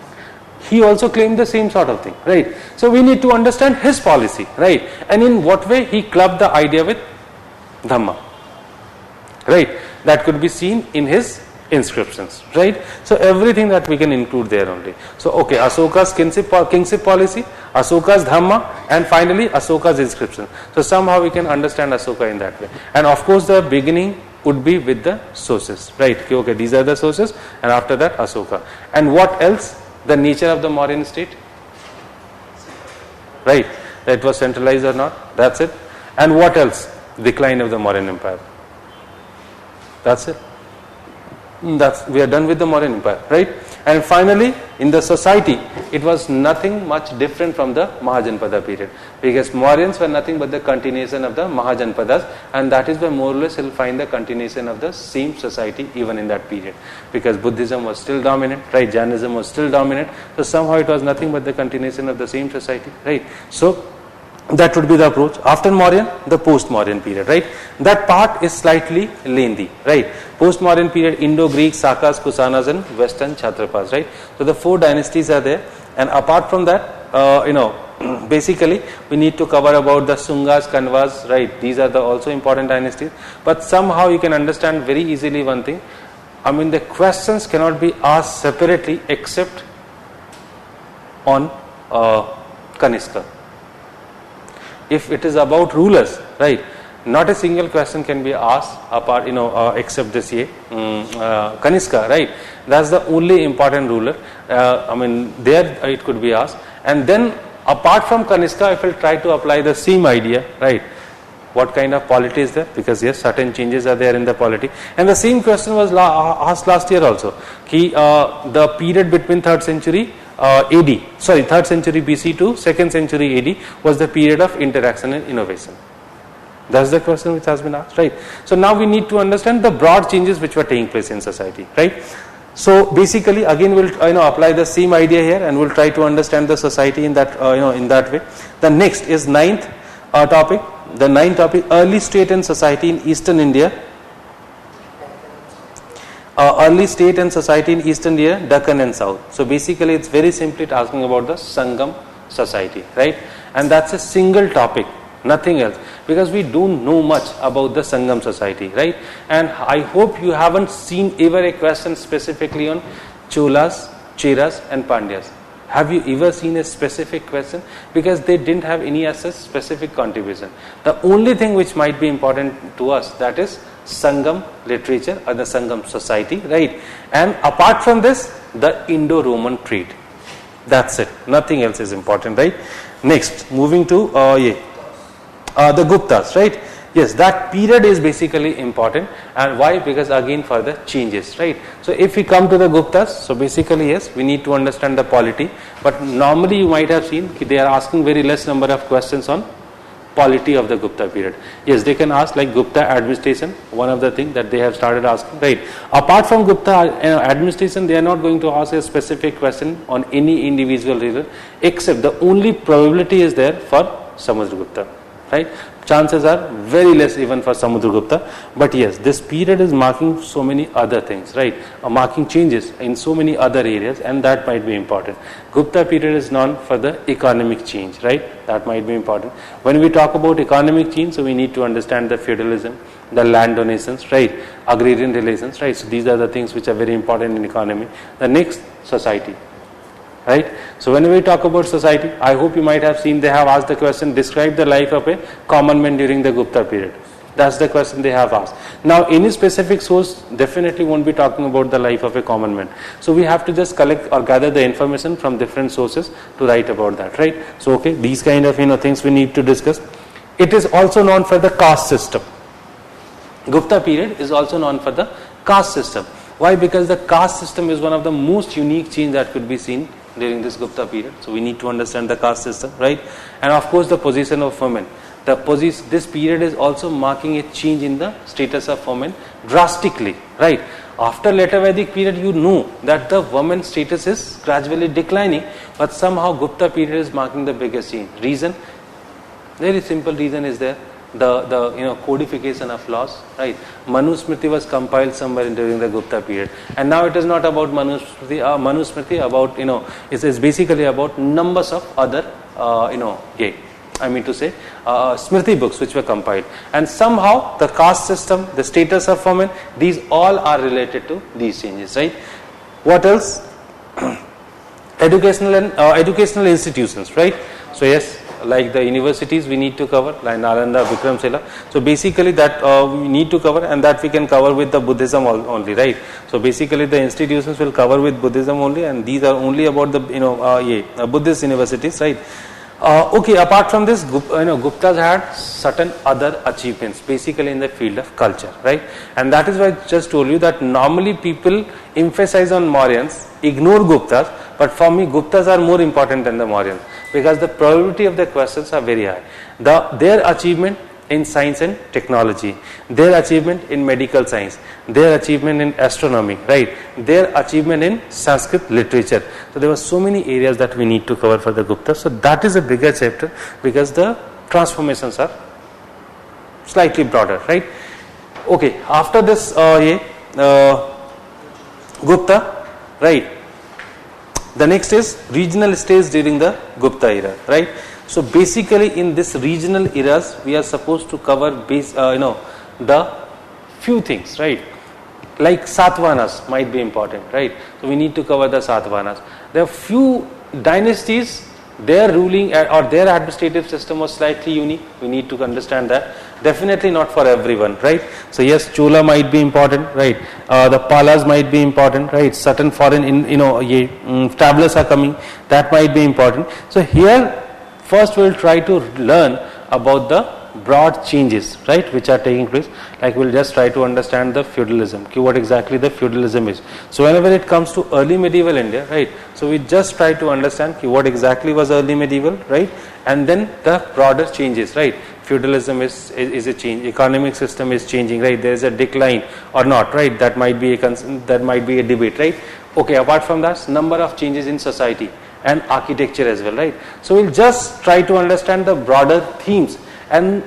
he also claimed the same sort of thing, right? So we need to understand his policy, right? And in what way he clubbed the idea with Dhamma, right? That could be seen in his inscriptions, right? So everything that we can include there only. So okay, Asoka's kingship policy, Asoka's Dhamma, and finally Asoka's inscription. So somehow we can understand Asoka in that way. And of course the beginning would be with the sources, right? Okay, these are the sources, and after that Asoka. And what else? The nature of the Mauryan state, right? That it was centralized or not, that's it. And what else? Decline of the Mauryan Empire. That's it. We are done with the Mauryan Empire, right? And finally, in the society, it was nothing much different from the Mahajanpada period, because Mauryans were nothing but the continuation of the Mahajanpadas, and that is where more or less you'll find the continuation of the same society even in that period, because Buddhism was still dominant, right? Jainism was still dominant, so somehow it was nothing but the continuation of the same society, right? So that would be the approach. After Mauryan, the post-Mauryan period, right? That part is slightly lengthy, right? Post-Mauryan period, Indo-Greek, Sakas, Kusanas and Western Kshatrapas, right? So the 4 dynasties are there, and apart from that, basically we need to cover about the Sungas, Kanvas, right? These are the also important dynasties, but somehow you can understand very easily one thing. I mean, the questions cannot be asked separately except on Kanishka. If it is about rulers, right, not a single question can be asked apart, except this Kanishka, right? That's the only important ruler. There it could be asked. And then apart from Kanishka, if we'll try to apply the same idea, right, what kind of polity is there? Because yes, certain changes are there in the polity. And the same question was asked last year also. The period between 3rd century AD, 3rd century BC to 2nd century AD was the period of interaction and innovation. That's the question which has been asked, right? So now we need to understand the broad changes which were taking place in society, right? So basically, again, we'll apply the same idea here, and we'll try to understand the society in that in that way. The next is 9th topic. The 9th topic: early state and society in Eastern India. Early state and society in Eastern India, Deccan and South. So basically, it's very simply asking about the Sangam society, right? And that's a single topic, nothing else, because we don't know much about the Sangam society, right? And I hope you haven't seen ever a question specifically on Cholas, Cheras and Pandyas. Have you ever seen a specific question? Because they didn't have any such specific contribution. The only thing which might be important to us, that is Sangam literature or the Sangam society, right? And apart from this, the Indo-Roman trade. That's it. Nothing else is important, right? Next, moving to the Guptas, right? Yes, that period is basically important. And why? Because again for the changes, right? So if we come to the Guptas, so basically yes, we need to understand the polity. But normally you might have seen they are asking very less number of questions on polity of the Gupta period. Yes, they can ask like Gupta administration, one of the things that they have started asking, right? Apart from Gupta administration, they are not going to ask a specific question on any individual ruler, except the only probability is there for Samudragupta, right? Chances are very less even for Samudragupta, but yes, this period is marking so many other things, right? Marking changes in so many other areas, and that might be important. Gupta period is known for the economic change, right? That might be important. When we talk about economic change, so we need to understand the feudalism, the land donations, right? Agrarian relations, right? So these are the things which are very important in economy. The next, society. Right? So when we talk about society, I hope you might have seen they have asked the question, describe the life of a common man during the Gupta period. That's the question they have asked. Now any specific source definitely won't be talking about the life of a common man. So we have to just collect or gather the information from different sources to write about that, right? So okay, these kind of things we need to discuss. It is also known for the caste system. Gupta period is also known for the caste system. Why? Because the caste system is one of the most unique change that could be seen during this Gupta period. So we need to understand the caste system, right? And of course the position of women. This period is also marking a change in the status of women drastically, right? After later Vedic period, you know that the women's status is gradually declining, but somehow Gupta period is marking the biggest change. Reason? Very simple reason is there. the codification of laws, right? Manusmriti was compiled somewhere during the Gupta period, and now it is not about Manusmriti about it is basically about numbers of other I mean to say Smriti books which were compiled, and somehow the caste system, the status of women, these all are related to these changes, right? What else? Educational institutions, right? So yes, like the universities we need to cover, like Nalanda, Vikramshila. So basically that we need to cover, and that we can cover with the Buddhism only, right? So basically the institutions will cover with Buddhism only, and these are only about the Buddhist universities, right? Okay, apart from this, Guptas had certain other achievements basically in the field of culture, right? And that is why I just told you that normally people emphasize on Mauryans, ignore Guptas, but for me Guptas are more important than the Mauryans, because the probability of the questions are very high. Their achievement in science and technology, their achievement in medical science, their achievement in astronomy, right? Their achievement in Sanskrit literature. So there were so many areas that we need to cover for the Gupta. So that is a bigger chapter, because the transformations are slightly broader, right? Okay, after this Gupta, right? The next is regional states during the Gupta era, right? So basically in this regional eras we are supposed to cover the few things, right? Like Satavahanas might be important, right? So we need to cover the Satavahanas. There are few dynasties, their ruling or their administrative system was slightly unique. We need to understand that. Definitely not for everyone, right? So yes, Chola might be important, right? The Palas might be important, right? Certain foreign travelers are coming, that might be important. So here first we will try to learn about the broad changes, right, which are taking place. Like we will just try to understand the feudalism, what exactly the feudalism is. So whenever it comes to early medieval India, right, so we just try to understand what exactly was early medieval, right, and then the broader changes, right. Feudalism is a change, economic system is changing, right, there is a decline or not, right, that might be a debate, right. Okay, apart from that, number of changes in society and architecture as well, right. So we'll just try to understand the broader themes and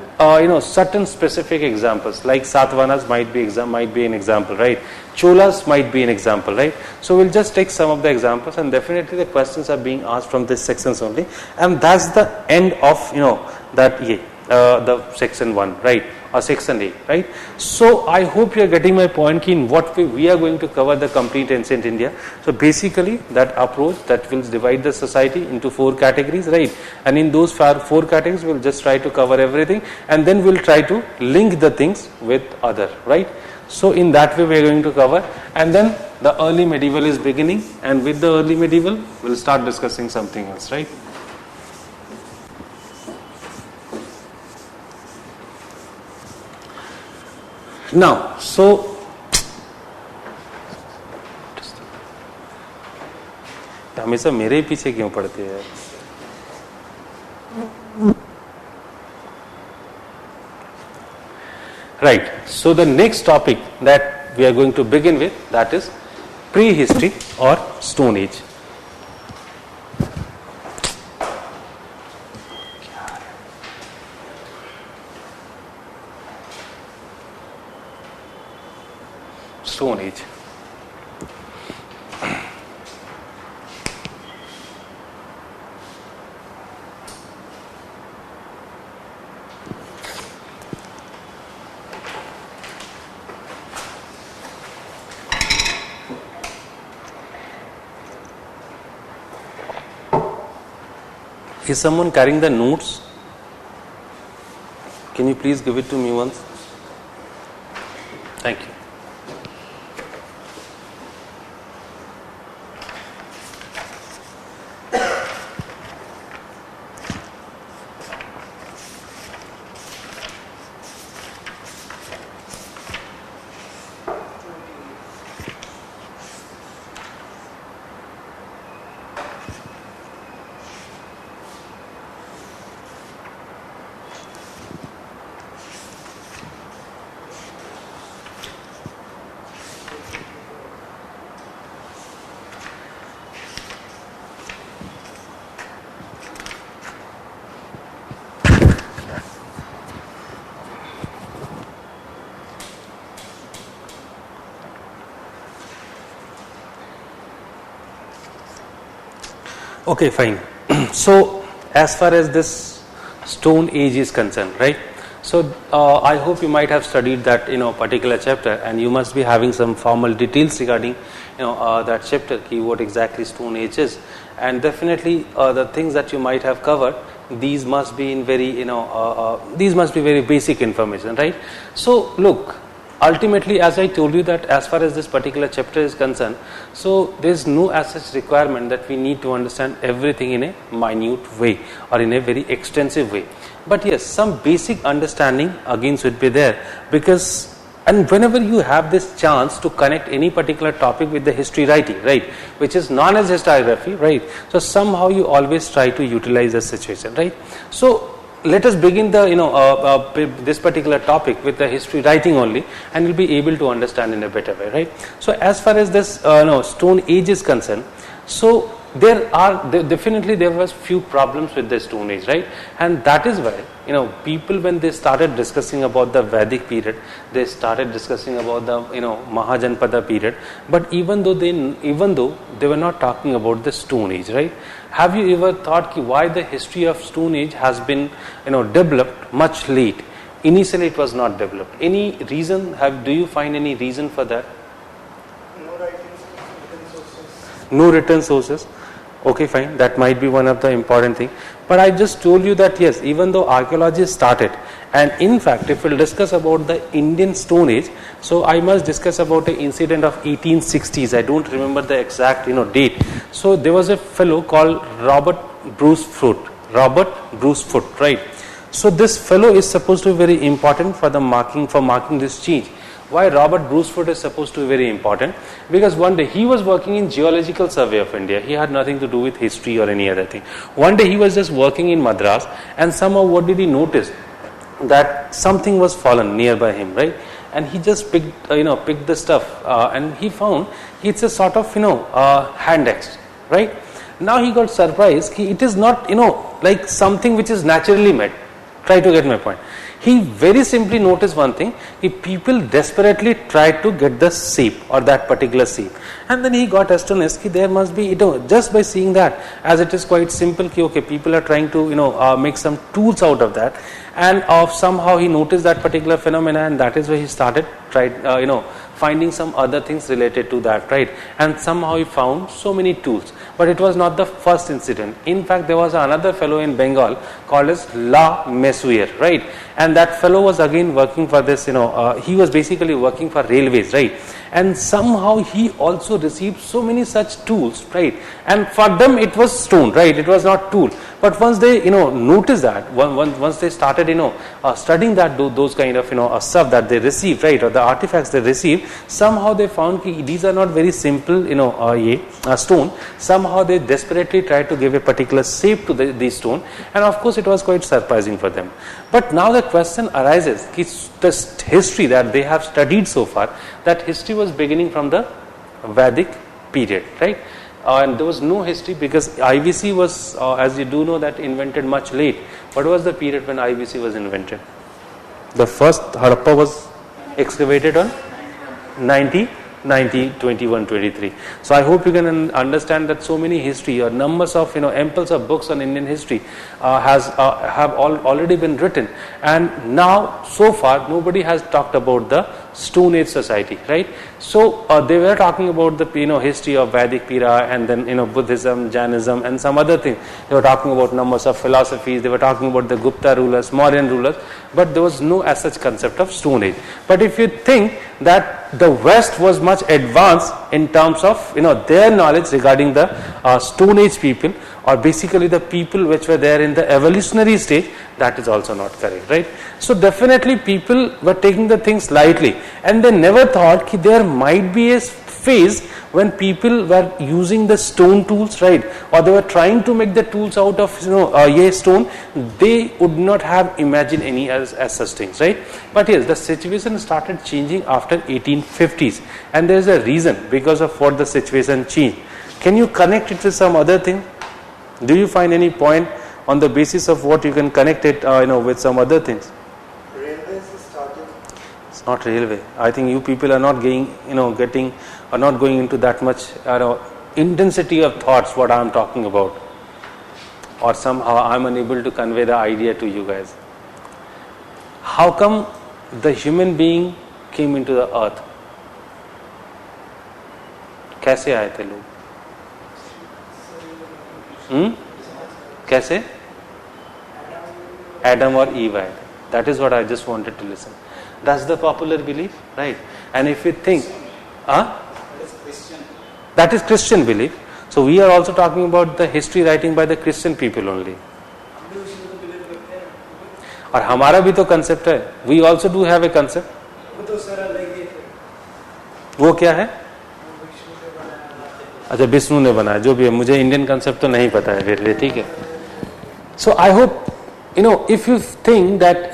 certain specific examples, like Satavahanas might be an example, right. Cholas might be an example, right. So we'll just take some of the examples, and definitely the questions are being asked from this sections only, and that's the end of the section 1, right, or section A, right. So I hope you are getting my point in what way we are going to cover the complete ancient India. So basically that approach that will divide the society into 4 categories, right, and in those 4 categories we'll just try to cover everything, and then we'll try to link the things with other, right. So in that way we are going to cover, and then the early medieval is beginning, and with the early medieval we'll start discussing something else, right. Now, so हमेशा मेरे पीछे क्यों पड़ते हैं? Right. So the next topic that we are going to begin with, that is prehistory or Stone Age. Stone Age. Is someone carrying the notes? Can you please give it to me once? Thank you. Okay, fine. So, as far as this Stone Age is concerned, right? So, I hope you might have studied that particular chapter, and you must be having some formal details regarding that chapter, what exactly Stone Age is, and definitely the things that you might have covered. These must be in very these must be very basic information, right? So, look. Ultimately, as I told you that as far as this particular chapter is concerned, so there is no as such requirement that we need to understand everything in a minute way or in a very extensive way. But yes, some basic understanding again should be there, because and whenever you have this chance to connect any particular topic with the history writing, right, which is known as historiography, right, so somehow you always try to utilize the situation, right. So let us begin the this particular topic with the history writing only, and you'll be able to understand in a better way, right. So as far as this Stone Age is concerned, so definitely there was few problems with the Stone Age, right, and that is why people, when they started discussing about the Vedic period, they started discussing about the Mahajanpada period, but even though they were not talking about the Stone Age, right. Have you ever thought why the history of Stone Age has been developed much late? Initially it was not developed. Any reason? Do you find any reason for that? No written sources. No written sources. Okay, fine. That might be one of the important things. But I just told you that yes, even though archaeology started, and in fact, if we'll discuss about the Indian Stone Age, so I must discuss about the incident of 1860s. I don't remember the exact date. So there was a fellow called Robert Bruce Foote, right? So this fellow is supposed to be very important for marking this change. Why Robert Bruce Foote is supposed to be very important? Because one day he was working in Geological Survey of India. He had nothing to do with history or any other thing. One day he was just working in Madras, and somehow what did he notice? That something was fallen nearby him, right? And he just picked the stuff, and he found it's a sort of hand axe, right? Now he got surprised. It is not like something which is naturally made. Try to get my point. He very simply noticed one thing: people desperately try to get the shape or that particular shape, and then he got astonished. There must be just by seeing that, as it is quite simple. Okay, people are trying to make some tools out of that, and somehow he noticed that particular phenomena, and that is why he started finding some other things related to that, right? And somehow he found so many tools. But it was not the first incident. In fact, there was another fellow in Bengal called as La Messuire, right? And that fellow was again working for this, he was basically working for railways, right? And somehow he also received so many such tools, right? And for them it was stone, right? It was not tool. But once they noticed that, once they started studying that those kind of stuff that they received, right, or the artifacts they received, somehow they found these are not very simple stone. Somehow they desperately tried to give a particular shape to these stone, and of course it was quite surprising for them. But now the question arises: the history that they have studied so far, that history was beginning from the Vedic period, right? And there was no history, because IVC was, as you do know, that invented much late. What was the period when IVC was invented? The first Harappa was excavated on 21, 23. So I hope you can understand that so many history or numbers of amples of books on Indian history have already been written, and now so far nobody has talked about the Stone Age society, right? So they were talking about the history of Vedic era, and then Buddhism, Jainism, and some other things. They were talking about numbers of philosophies. They were talking about the Gupta rulers, Mauryan rulers, but there was no as such concept of Stone Age. But if you think that the West was much advanced in terms of their knowledge regarding the Stone Age people, or basically the people which were there in the evolutionary stage, that is also not correct, right? So definitely people were taking the things lightly, and they never thought there might be a phase when people were using the stone tools, right, or they were trying to make the tools out of stone. They would not have imagined any as such things, right? But yes, the situation started changing after 1850s, and there is a reason because of what the situation changed. Can you connect it with some other thing? Do you find any point on the basis of what you can connect it with some other things? Railways started. It's not railway. I think you people are not going into that much intensity of thoughts what I am talking about. or somehow I'm unable to convey the idea to you guys. How come the human being came into the earth? कैसे आए थे लोग? कैसे? Adam or Eve आए थे. That is what I just wanted to listen. That's the popular belief, right? And if you think, that is Christian belief. So we are also talking about the history writing by the Christian people only. और हमारा भी तो concept है. We also do have a concept. वो क्या है? अच्छा, विष्णु ने बनाया, जो भी है, मुझे इंडियन कंसेप्ट तो नहीं पता है फिर भी, ठीक है. So I hope if you think that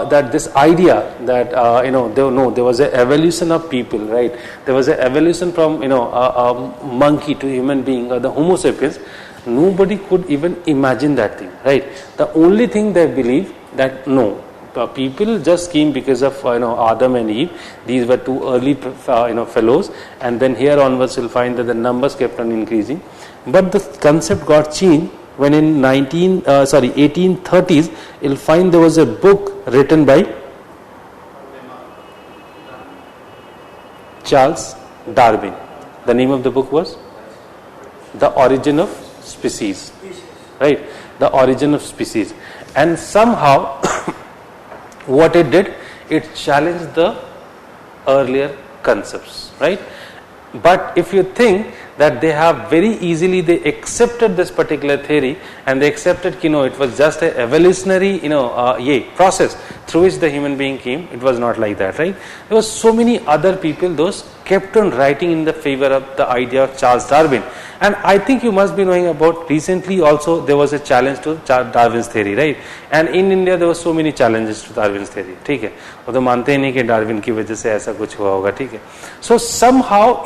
that this idea that there was an evolution of people, right? There was an evolution from a monkey to human being, or the Homo sapiens. Nobody could even imagine that thing, right? The only thing they believe that no, people just came because of Adam and Eve. These were two early fellows, and then here onwards you'll find that the numbers kept on increasing. But the concept got changed when in 1830s you'll find there was a book written by Charles Darwin. The name of the book was The Origin of Species, right? The Origin of Species. And somehow what it did, it challenged the earlier concepts, right? But if you think that they have very easily, they accepted this particular theory, and they accepted it was just a evolutionary process through which the human being came. It was not like that, right? There were so many other people, those kept on writing in the favor of the idea of Charles Darwin. And I think you must be knowing about, recently also there was a challenge to Darwin's theory, right? And in India there were so many challenges to Darwin's theory, ठीक है? वो तो मानते ही नहीं कि Darwin की वजह से ऐसा कुछ हुआ होगा, ठीक है? So somehow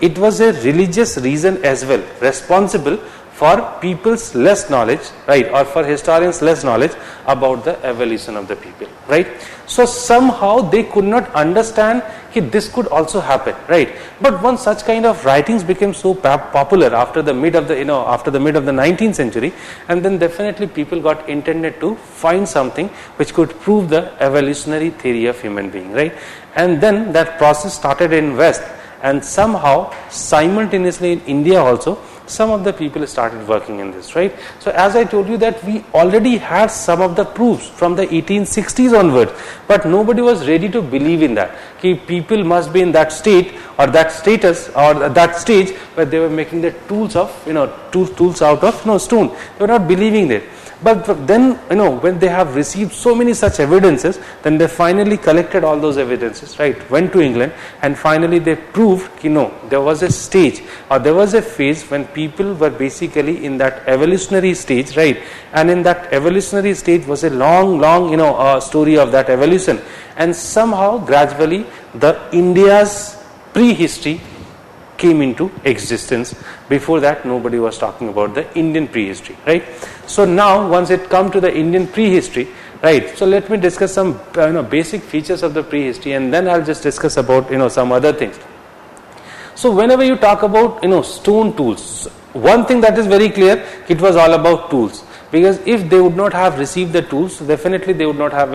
it was a religious reason as well responsible for people's less knowledge, right, or for historians less knowledge about the evolution of the people, right? So somehow they could not understand that this could also happen, right? But once such kind of writings became so popular after the mid of the after the mid of the 19th century, and then definitely people got intended to find something which could prove the evolutionary theory of human being, right? And then that process started in West, and somehow simultaneously in India also some of the people started working in this, right? So as I told you that we already had some of the proofs from the 1860s onwards, but nobody was ready to believe in that. People must be in that state or that status or that stage where they were making the tools of tools out of stone. They were not believing it. But then when they have received so many such evidences, then they finally collected all those evidences, right? Went to England, and finally they proved there was a stage or there was a phase when people were basically in that evolutionary stage, right? And in that evolutionary stage was a long story of that evolution, and somehow gradually the India's prehistory came into existence. Before that nobody was talking about the Indian prehistory, right? So now once it come to the Indian prehistory, right, so let me discuss some basic features of the prehistory, and then I'll just discuss about some other things. So whenever you talk about stone tools, one thing that is very clear, it was all about tools. Because if they would not have received the tools, definitely they would not have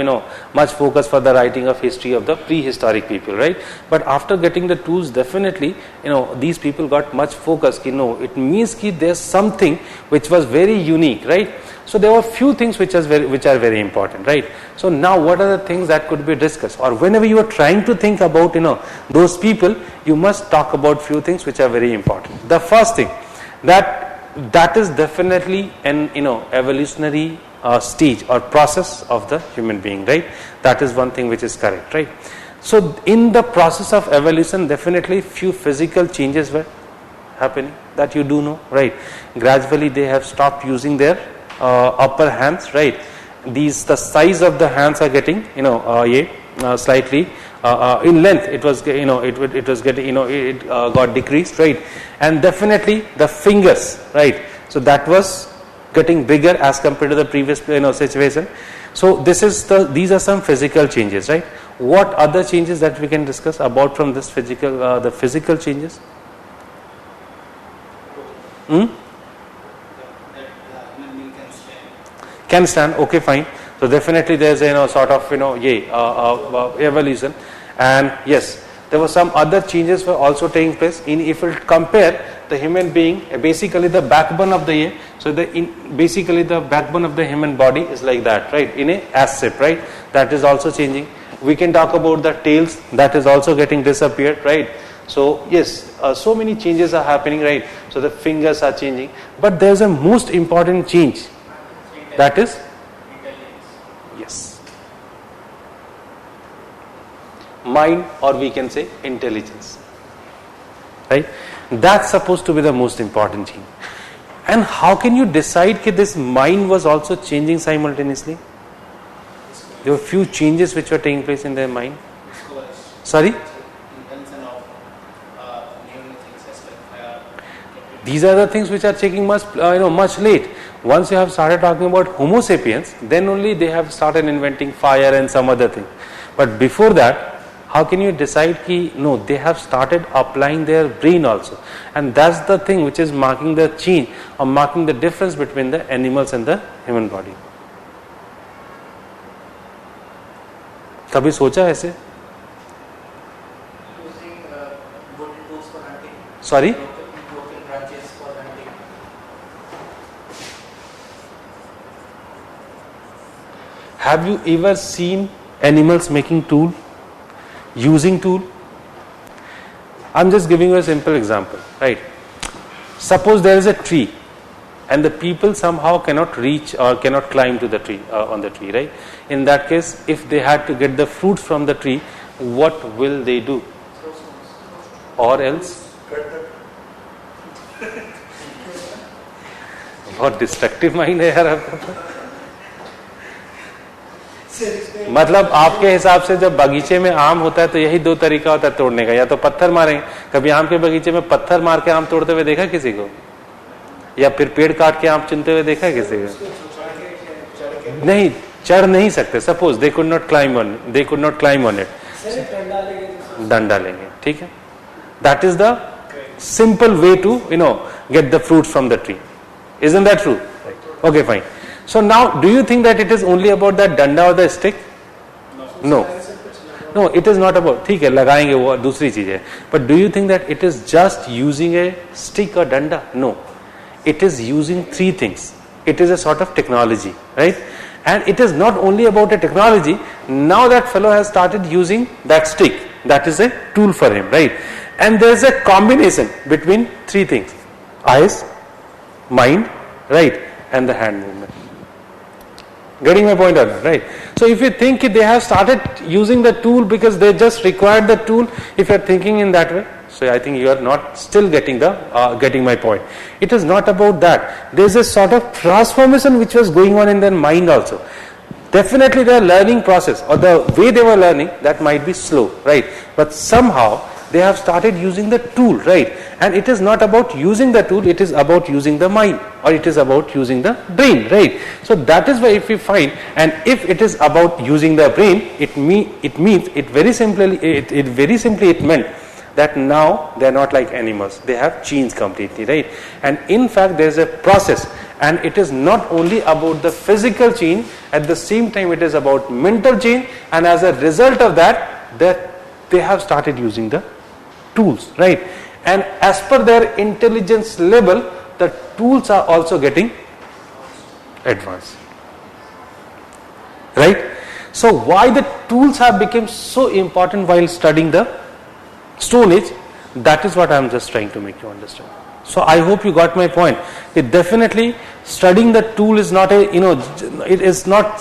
much focus for the writing of history of the prehistoric people, right? But after getting the tools, definitely these people got much focus. It means that there's something which was very unique, right? So there were few things which are very important, right? So now what are the things that could be discussed? Or whenever you are trying to think about those people, you must talk about few things which are very important. The first thing that is definitely an evolutionary stage or process of the human being, right? That is one thing which is correct, right? So in the process of evolution, definitely few physical changes were happening, that you do know, right? Gradually they have stopped using their upper hands, right? The size of the hands are getting slightly in length. It was it was getting it got decreased, right? And definitely the fingers, right? So that was getting bigger as compared to the previous situation. So these are some physical changes, right? What other changes that we can discuss about from this the physical changes? Can stand, okay, fine. So definitely there's a sort of evolution, and yes, there were some other changes were also taking place. If you compare the human being, basically the backbone of the so basically the backbone of the human body is like that, right? In a S shape, right? That is also changing. We can talk about the tails, that is also getting disappeared, right? So yes, so many changes are happening, right? So the fingers are changing, but there's a most important change, that is yes, mind, or we can say intelligence, right? That's supposed to be the most important change. And how can you decide that this mind was also changing simultaneously? There were few changes which were taking place in their mind. Sorry? These are the things which are taking much late. Once you have started talking about Homo sapiens, then only they have started inventing fire and some other thing. But before that, how can you decide no, they have started applying their brain also, and that's the thing which is marking the change or marking the difference between the animals and the human body. कभी सोचा ऐसे? Sorry? Have you ever seen animals making tool? Using tool? I'm just giving you a simple example, right? Suppose there is a tree and the people somehow cannot reach or cannot climb to the tree, on the tree, right? In that case, if they had to get the fruits from the tree, what will they do? Or else? बहुत destructive mind है यार आपका. मतलब आपके हिसाब से जब बगीचे में आम होता है तो यही दो तरीका होता है तोड़ने का, या तो पत्थर मारेंगे. कभी आम के बगीचे में पत्थर मार के आम तोड़ते हुए देखा किसी को? या फिर पेड़ काट के आम चुनते हुए देखा किसी को? नहीं, चढ़ नहीं सकते. Suppose they could not climb on it, डंडा लेंगे, ठीक है. That is the simple way to get the fruits from the tree. Isn't that true? Okay, fine. So now, do you think that it is only about that danda or the stick? No. No, it is not about. ठीक है, लगाएंगे वो दूसरी चीज है. But do you think that it is just using a stick or danda? No. It is using three things. It is a sort of technology, right? And it is not only about a technology. Now that fellow has started using that stick. That is a tool for him, right? And there is a combination between three things: eyes, mind, right, and the hand movement. Getting my point or not, right? So if you think they have started using the tool because they just required the tool, if you are thinking in that way, so I think you are not still getting my point. It is not about that. There is a sort of transformation which was going on in their mind also. Definitely their learning process or the way they were learning, that might be slow, right? But somehow they have started using the tool, right? And it is not about using the tool, it is about using the mind, or it is about using the brain, right? So that is why if we find, and if it is about using the brain, it means it very simply it meant that now they are not like animals, they have changed completely, right? And in fact there is a process, and it is not only about the physical change, at the same time it is about mental change, and as a result of that they have started using the tools, right? And as per their intelligence level, the tools are also getting advanced, right? So why the tools have become so important while studying the Stone Age, that is what I am just trying to make you understand. So I hope you got my point. It definitely, studying the tool is not it is not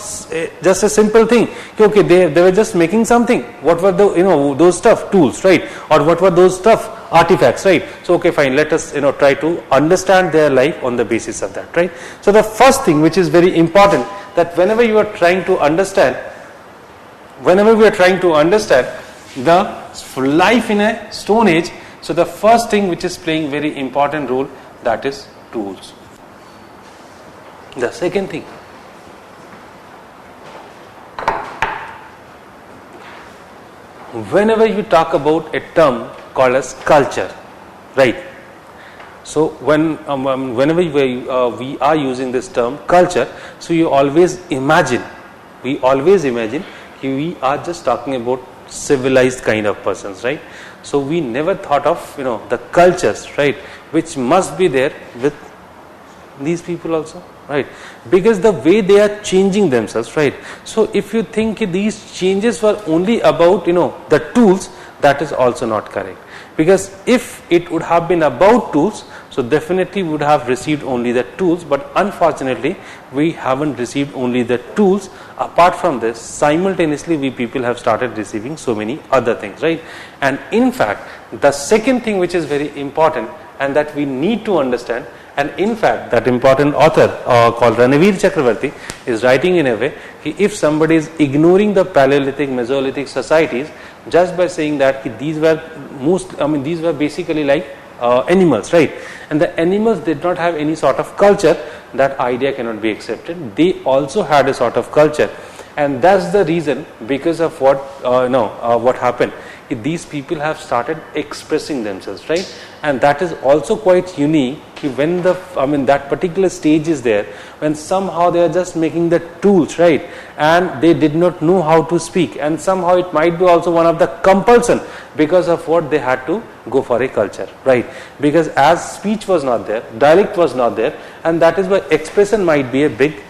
just a simple thing. Okay, they were just making something. What were the those stuff tools, right? Or what were those stuff artifacts, right? So okay, fine. Let us try to understand their life on the basis of that, right? So the first thing which is very important, that whenever we are trying to understand the life in a Stone Age, so the first thing which is playing very important role, that is tools. The second thing, whenever you talk about a term called as culture, right? So whenever we are using this term culture, so you always imagine, we always imagine we are just talking about civilized kind of persons, right? So we never thought of the cultures, right, which must be there with these people also, right? Because the way they are changing themselves, right? So if you think these changes were only about the tools, that is also not correct. Because if it would have been about tools, so definitely we would have received only the tools, but unfortunately we haven't received only the tools. Apart from this, simultaneously we people have started receiving so many other things, right? And in fact, the second thing which is very important and that we need to understand, and in fact that important author called Ranveer Chakravarti is writing in a way, if somebody is ignoring the Paleolithic, Mesolithic societies just by saying that these were these were basically like animals, right? And the animals did not have any sort of culture, that idea cannot be accepted. They also had a sort of culture, and that's the reason, because of what happened. These people have started expressing themselves, right? And that is also quite unique. When that particular stage is there, when somehow they are just making the tools, right, and they did not know how to speak, and somehow it might be also one of the compulsion, because of what they had to go for a culture, right? Because as speech was not there, dialect was not there, and that is why expression might be a big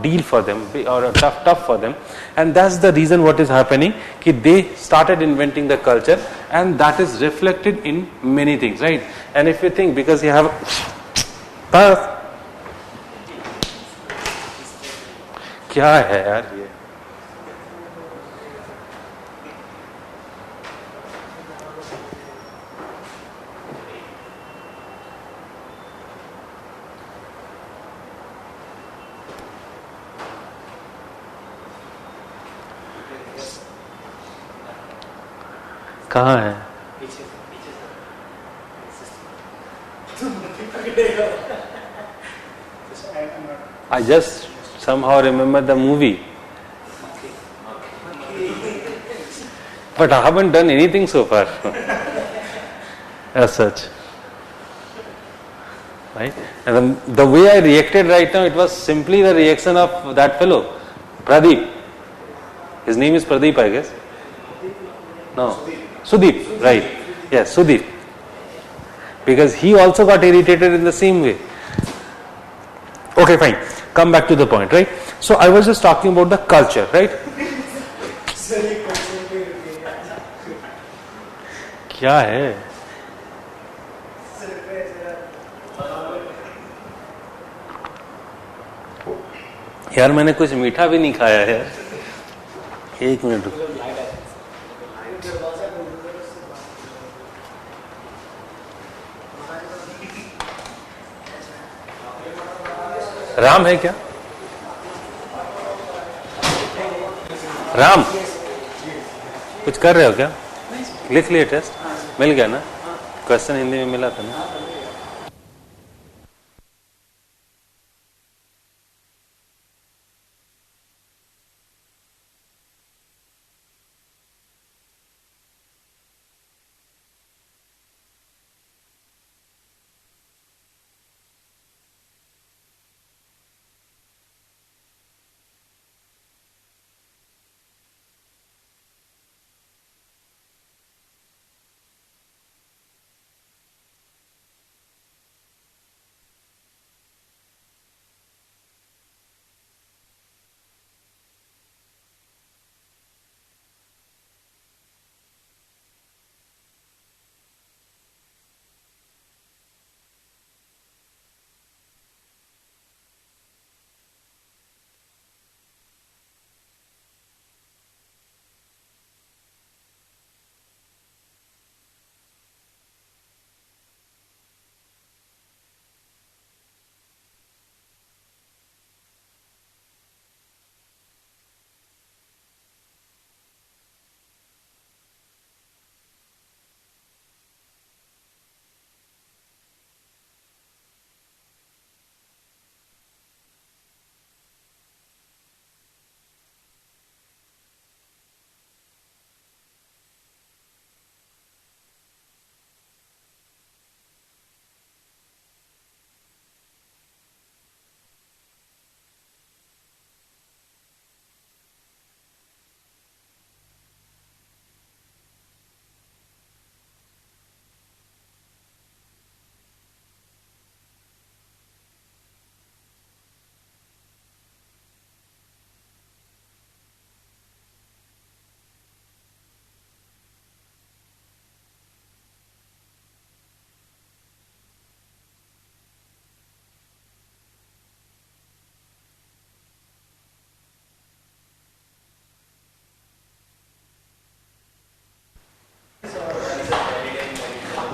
deal for them, or tough for them. And that's the reason what is happening, they started inventing the culture, and that is reflected in many things, right? And if you think, because you have क्या है यार ये, कहाँ है? I just somehow remember the movie, but I haven't done anything so far as such, right? And the way I reacted right now, it was simply the reaction of that fellow, Pradeep. His name is Pradeep, I guess. No, Sudeep, right? Yes, Sudeep. Because he also got irritated in the same way. Okay, fine. Come back to the point, right? So I was just talking about the culture, right? क्या है? यार मैंने कुछ मीठा भी नहीं खाया है, एक मिनट रुको. राम है क्या? राम कुछ कर रहे हो क्या? लिख लिए टेस्ट, मिल गया ना? क्वेश्चन हिंदी में मिला था ना?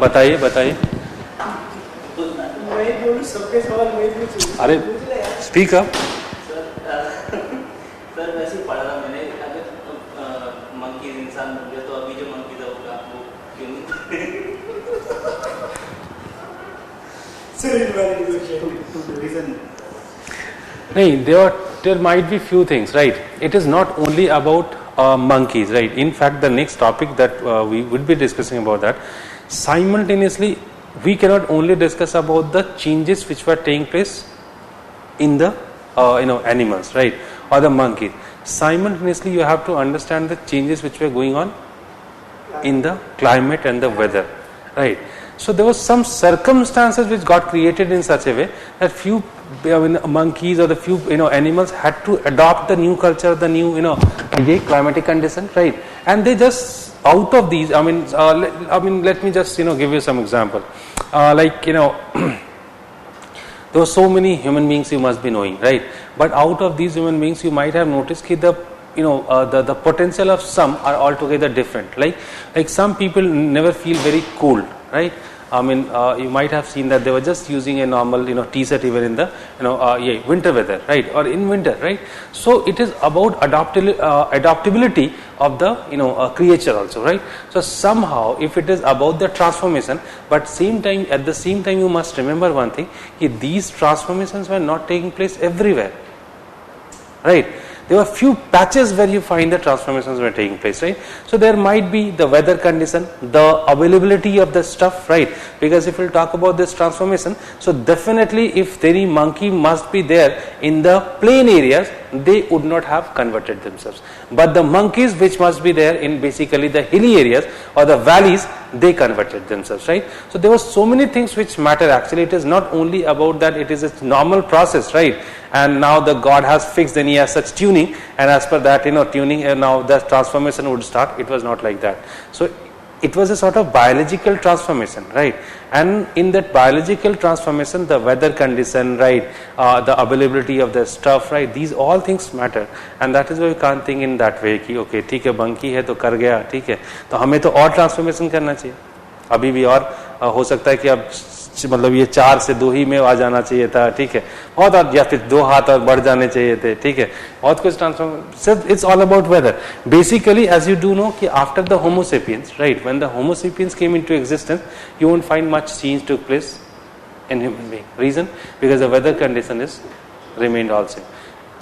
बताइए बताइए. मैं बोलूं सबके सवाल मैं पूछूं. अरे स्पीक अप. सर वैसे ही पढ़ा था मैंने, अगर मंकीज इंसान बन गया तो अभी जो मंकीज होगा वो क्यों नहीं? Sir, invalid question. नहीं, there might be few things, right? It is not only about monkeys, right? In fact, the next topic that we would be discussing about that, simultaneously we cannot only discuss about the changes which were taking place in the animals, right, or the monkeys. Simultaneously you have to understand the changes which were going on in the climate and the weather, right? So there was some circumstances which got created in such a way that few monkeys or the few animals had to adopt the new culture, the new climatic condition, right? And they just out of these, let me just give you some example. There were so many human beings you must be knowing, right? But out of these human beings, you might have noticed that the potential of some are altogether different. Like some people never feel very cold, right? You might have seen that they were just using a normal t-shirt even in the winter weather, right, or in winter, right? So it is about adaptability of the creature also, right? So somehow if it is about the transformation, but at the same time you must remember one thing: these transformations were not taking place everywhere, right? There were few patches where you find the transformations were taking place, right? So there might be the weather condition, the availability of the stuff, right? Because if we'll talk about this transformation, so definitely if any monkey must be there in the plain areas, they would not have converted themselves. But the monkeys which must be there in basically the hilly areas or the valleys, they converted themselves, right? So there were so many things which matter. Actually, it is not only about that it is a normal process, right? And now the God has fixed and he has such tuning, and as per that tuning, and now the transformation would start. It was not like that. So it was a sort of biological transformation, right? And in that biological transformation, the weather condition, right, the availability of the stuff, right, these all things matter. And that is why we can't think in that way कि okay ठीक है monkey है तो कर गया, ठीक है, तो हमें तो और transformation करना चाहिए. अभी भी और हो सकता है कि अब मतलब ये 4 से 2 ही में आ जाना चाहिए था, ठीक है, बहुत, और या फिर 2 हाथ और बढ़ जाने चाहिए थे, ठीक है, बहुत कुछ transform. It's all about weather basically. As you do know कि after the homo sapiens, right, when the homo sapiens came into existence, you won't find much change took place in human being. Reason because the weather condition is remained all same.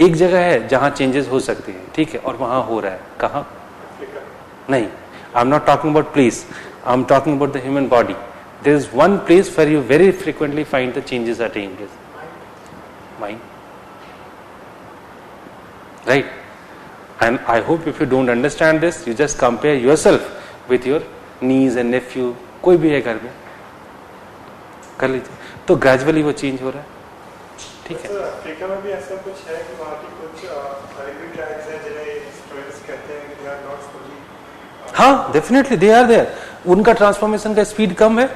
एक जगह है जहां changes हो सकते हैं, ठीक है, और वहां हो रहा है. कहां? नहीं, I am not talking about place, I am talking about the human body. There is one place where you very frequently find the changes are taking place. Mind. Right? And I hope if you don't understand this, you just compare yourself with your niece and nephew. कोई भी है घर में, कर लीजिए, तो gradually वो change हो रहा है, ठीक है. अफ्रीका में भी ऐसा कुछ है कि वहाँ की कुछ Arabic tribes हैं जिन्हें स्टूडेंट्स कहते हैं कि they are not fully. हाँ, definitely they are there. उनका transformation का speed कम है.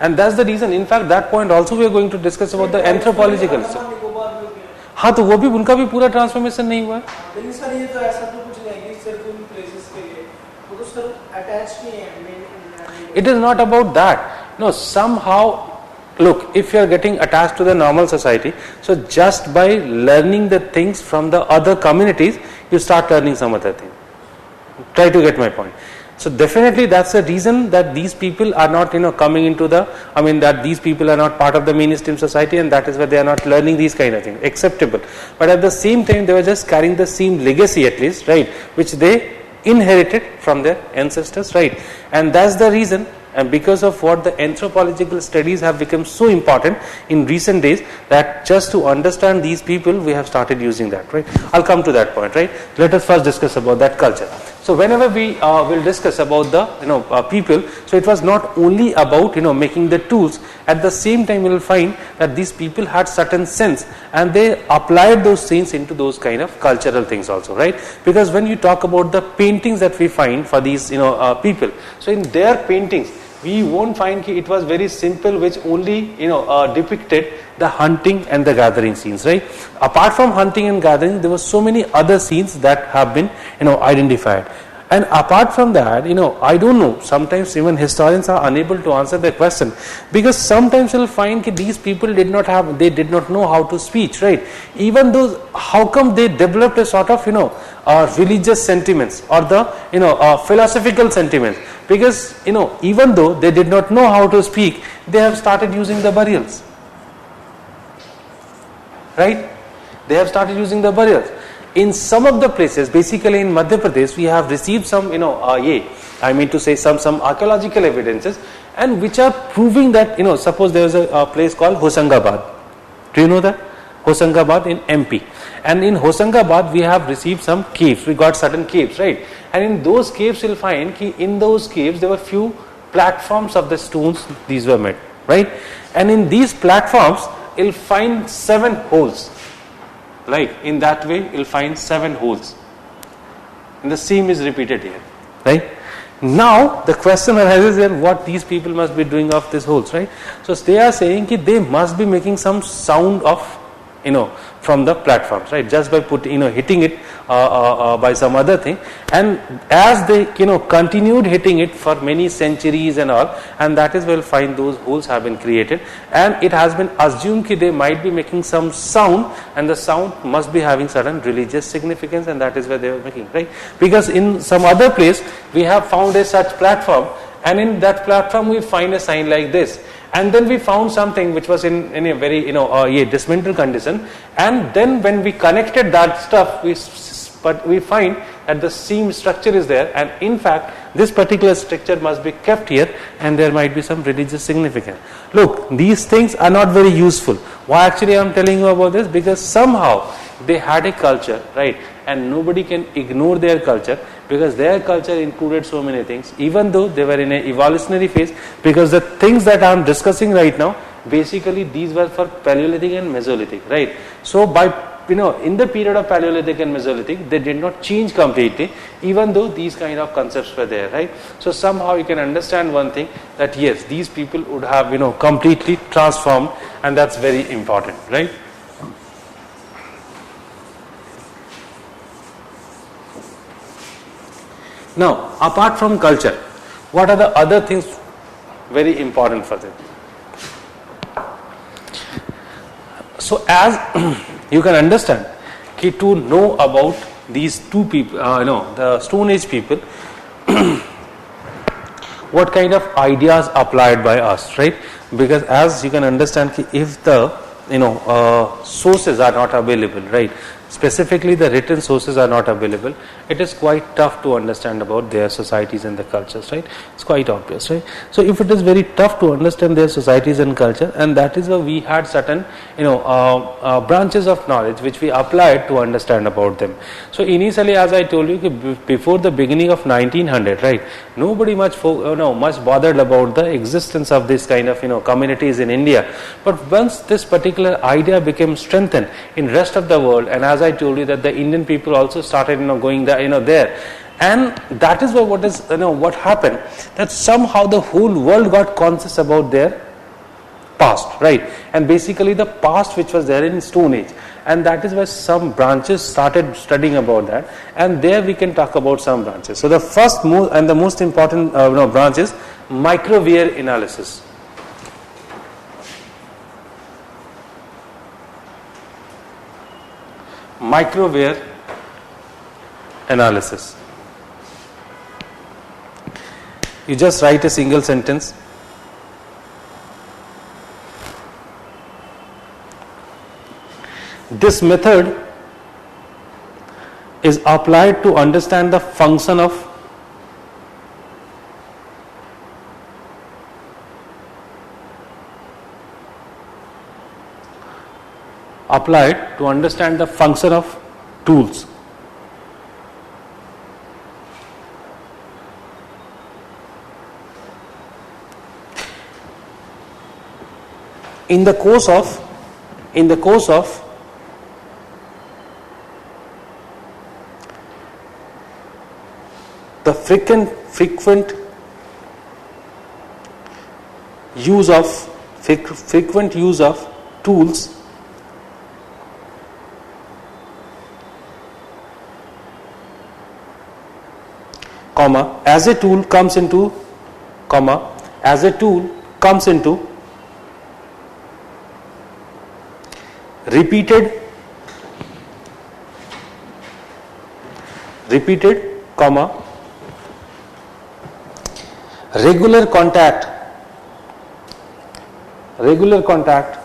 And that's the reason. In fact, that point also we are going to discuss about the anthropological stuff. हाँ, तो वो भी उनका भी पूरा ट्रांसफॉर्मेशन नहीं हुआ है. लेकिन सर ये तो ऐसा तो कुछ नहीं है कि सिर्फ उन प्लेसेस के लिए, वो तो सर अटैच नहीं है. It is not about that. No, somehow, look, if you are getting attached to the normal society, so just by learning the things from the other communities, you start learning some other thing. Try to get my point. So definitely that's the reason that these people are not coming into the, that these people are not part of the mainstream society, and that is why they are not learning these kind of things. Acceptable. But at the same time they were just carrying the same legacy at least, right, which they inherited from their ancestors, right? And that's the reason, and because of what the anthropological studies have become so important in recent days, that just to understand these people we have started using that, right? I'll come to that point, right? Let us first discuss about that culture. So whenever we will discuss about the people, so it was not only about making the tools. At the same time we will find that these people had certain sense, and they applied those sense into those kind of cultural things also, right? Because when you talk about the paintings that we find for these people, so in their paintings we won't find it was very simple, which only depicted the hunting and the gathering scenes, right? Apart from hunting and gathering, there were so many other scenes that have been identified. And apart from that, I don't know, sometimes even historians are unable to answer the question, because sometimes you'll find that these people did not know how to speak, right? Even though, how come they developed a sort of, religious sentiments or the, philosophical sentiments? Because, even though they did not know how to speak, they have started using the burials. Right? They have started using the burials. In some of the places, basically in Madhya Pradesh, we have received some, some archaeological evidences, and which are proving that, suppose there is a place called Hosangabad. Do you know that? Hosangabad in MP. And in Hosangabad, we have received some caves. We got certain caves, right? And in those caves, you'll find that in those caves, there were few platforms of the stones these were made, right? And in these platforms, you'll find 7 holes. Right, in that way you'll find 7 holes, and the same is repeated here, right? Now the question arises here, what these people must be doing of these holes, right? So they are saying that they must be making some sound of, from the platforms, right? Just by hitting it by some other thing, and as they continued hitting it for many centuries and all, and that is where we'll find those holes have been created, and it has been assumed that they might be making some sound, and the sound must be having certain religious significance, and that is where they were making, right? Because in some other place we have found a such platform, and in that platform we find a sign like this. And then we found something which was in a very dismantled condition, and then when we connected that stuff, we find that the same structure is there, and in fact this particular structure must be kept here, and there might be some religious significance. Look, these things are not very useful. Why actually I am telling you about this? Because somehow they had a culture, right? And nobody can ignore their culture, because their culture included so many things, even though they were in an evolutionary phase. Because the things that I am discussing right now, basically these were for Paleolithic and Mesolithic, right? So in the period of Paleolithic and Mesolithic, they did not change completely, even though these kind of concepts were there, right? So somehow you can understand one thing, that yes, these people would have completely transformed, and that's very important, right? Now, apart from culture, what are the other things very important for them? So, as you can understand, to know about these two people, the Stone Age people, what kind of ideas applied by us, right? Because as you can understand, if the sources are not available, right? Specifically the written sources are not available, it is quite tough to understand about their societies and the cultures, right? It's quite obvious, right? So if it is very tough to understand their societies and culture, and that is why we had certain branches of knowledge which we applied to understand about them. So initially, as I told you, before the beginning of 1900, right, nobody much bothered about the existence of this kind of communities in India. But once this particular idea became strengthened in rest of the world, and as I told you that the Indian people also started going there, and that is why what happened, that somehow the whole world got conscious about their past, right? And basically the past which was there in Stone Age, and that is why some branches started studying about that, and there we can talk about some branches. So the first and the most important branch is microwear analysis. Microwear analysis. You just write a single sentence. This method is applied to understand the function of tools. In the course of the frequent use of tools, comma, as a tool comes into, comma, as a tool comes into repeated, comma, regular contact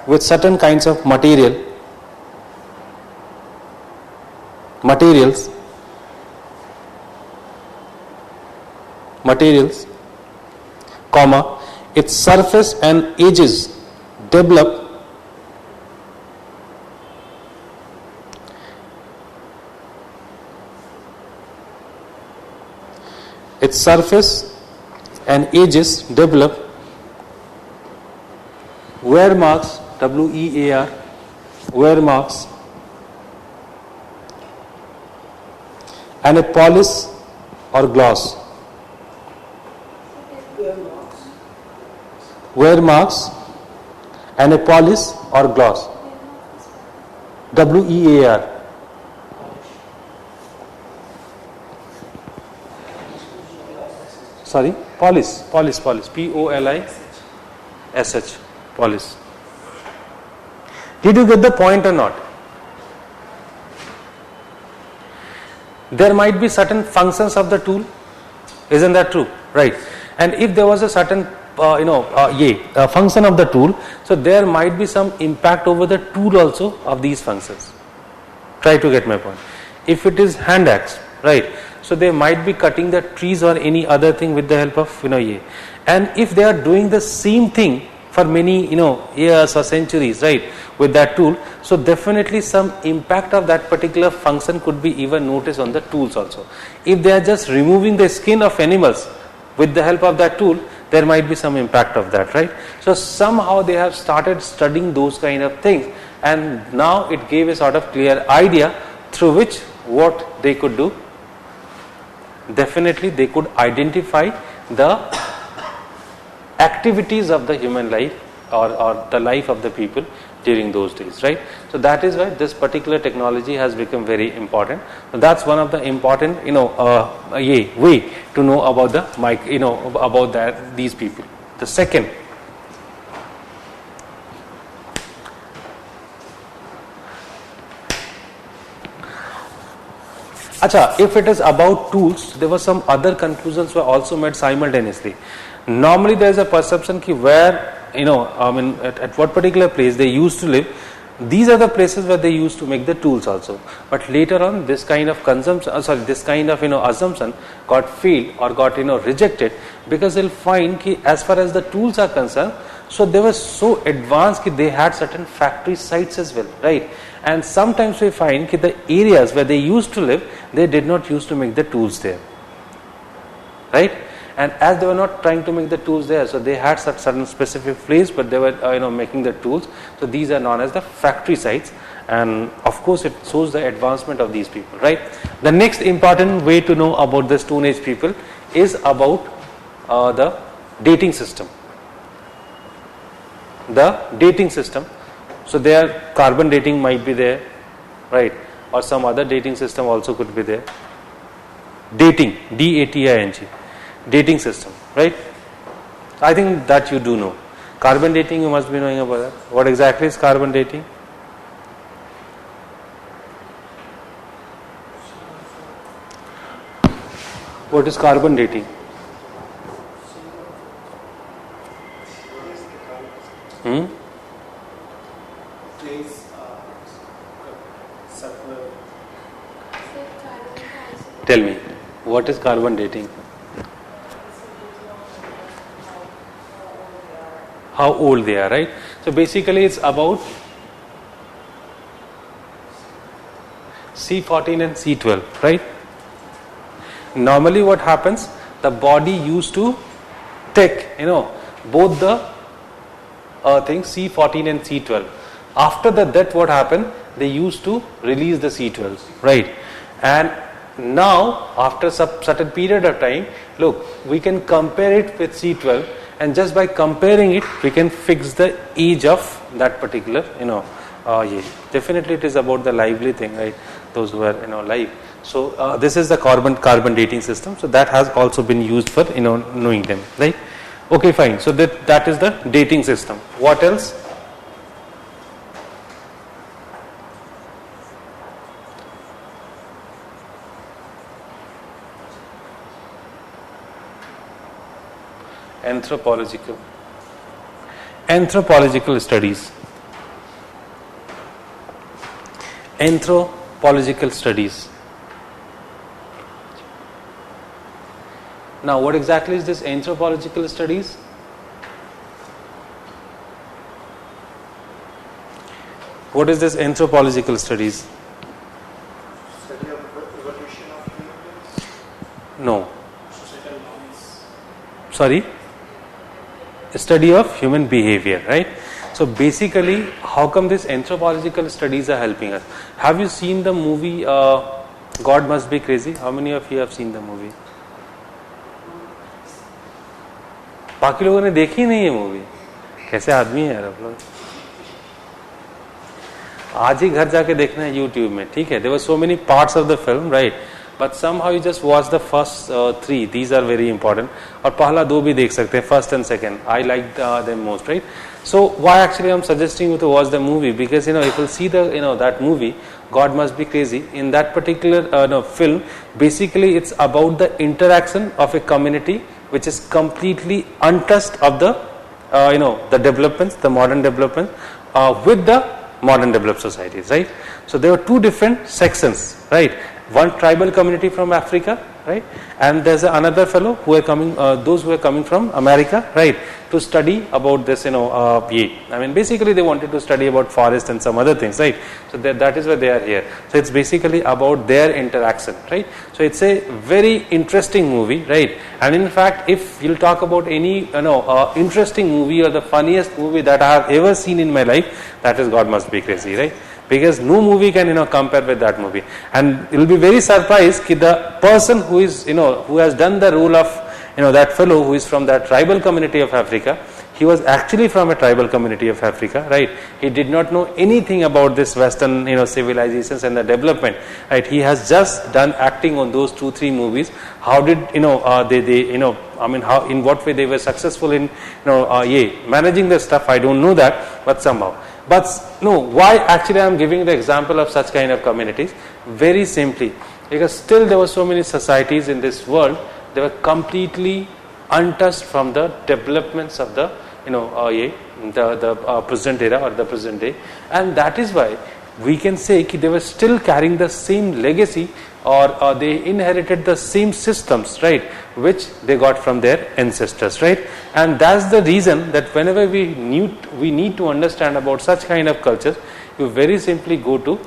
with certain kinds of materials, comma, its surface and edges develop wear marks, WEAR, wear marks, and a polish or gloss. Wear marks and a polish or gloss. WEAR. Sorry, polish, POLISH, polish. Did you get the point or not? There might be certain functions of the tool, isn't that true? Right. And if there was a certain function of the tool, so there might be some impact over the tool also of these functions. Try to get my point. If it is hand axe, right, so they might be cutting the trees or any other thing with the help of and if they are doing the same thing for many years or centuries, right, with that tool, so definitely some impact of that particular function could be even noticed on the tools also. If they are just removing the skin of animals with the help of that tool, there might be some impact of that, right? So somehow they have started studying those kind of things, and now it gave a sort of clear idea through which what they could do. Definitely they could identify the activities of the human life or the life of the people during those days, right? So that is why this particular technology has become very important. So that's one of the important way to know about the about that these people. The second, if it is about tools, there were some other conclusions were also made simultaneously. Normally there is a perception ki where at what particular place they used to live, these are the places where they used to make the tools also. But later on, this kind of assumption got failed or got rejected, because they'll find ki as far as the tools are concerned, so they were so advanced ki they had certain factory sites as well, right? And sometimes we find that the areas where they used to live, they did not used to make the tools there, right? And as they were not trying to make the tools there, so they had such certain specific place, but they were making the tools. So these are known as the factory sites, and of course it shows the advancement of these people, right? The next important way to know about the Stone Age people is about the dating system. The dating system. So their carbon dating might be there, right? Or some other dating system also could be there. Dating, DATING, dating system, right? I think that you do know. Carbon dating, you must be knowing about that. What exactly is carbon dating? What is carbon dating? Tell me, what is carbon dating? How old they are, right? So basically it's about C14 and C12, right? Normally what happens, the body used to take both the things C14 and C12. After the death, what happened, they used to release the C12, right? And now after certain period of time, look, we can compare it with C12, and just by comparing it we can fix the age of that particular age. Definitely it is about the lively thing, right? Those who are alive. So this is the carbon dating system. So that has also been used for knowing them, right? Okay, fine. So that is the dating system. What else? Anthropological studies. Anthropological studies. Now, what exactly is this anthropological studies? What is this anthropological studies? Study of evolution of human beings. No. Societal norms. Sorry? Study of human behavior, right? So basically, how come these anthropological studies are helping us? Have you seen the movie God Must Be Crazy? How many of you have seen the movie? बाकी लोगों ने देखी नहीं है movie. कैसे आदमी है यार आप लोग. आज ही घर जाके देखना है YouTube में, ठीक है. There were so many parts of the film, right? But somehow you just watch the first three. These are very important. और पहला दो भी देख सकते हैं, first and second. I like them most, right? So why actually I'm suggesting you to watch the movie? Because if you'll see that movie, God Must Be Crazy. In that particular film, basically it's about the interaction of a community which is completely untouched of the the developments, the modern developments with the modern developed societies, right? So there were two different sections, right? One tribal community from Africa, right? And there's another fellow who are coming, those who are coming from America, right? To study about this, I mean, basically they wanted to study about forest and some other things, right? So that is why they are here. So it's basically about their interaction, right? So it's a very interesting movie, right? And in fact, if you'll talk about any, interesting movie or the funniest movie that I have ever seen in my life, that is God Must Be Crazy, right? Because no movie can compare with that movie, and you'll be very surprised that the person who is who has done the role of that fellow who is from that tribal community of Africa, he was actually from a tribal community of Africa, right? He did not know anything about this Western civilizations and the development, right? He has just done acting on those 2-3 movies. How did they I mean, how, in what way they were successful in managing the stuff, I don't know that, but somehow. But no, why actually I am giving the example of such kind of communities? Very simply, because still there were so many societies in this world, they were completely untouched from the developments of the the present era or the present day, and that is why we can say that they were still carrying the same legacy, or they inherited the same systems, right, which they got from their ancestors, right? And that's the reason that whenever we need to understand about such kind of cultures, you very simply go to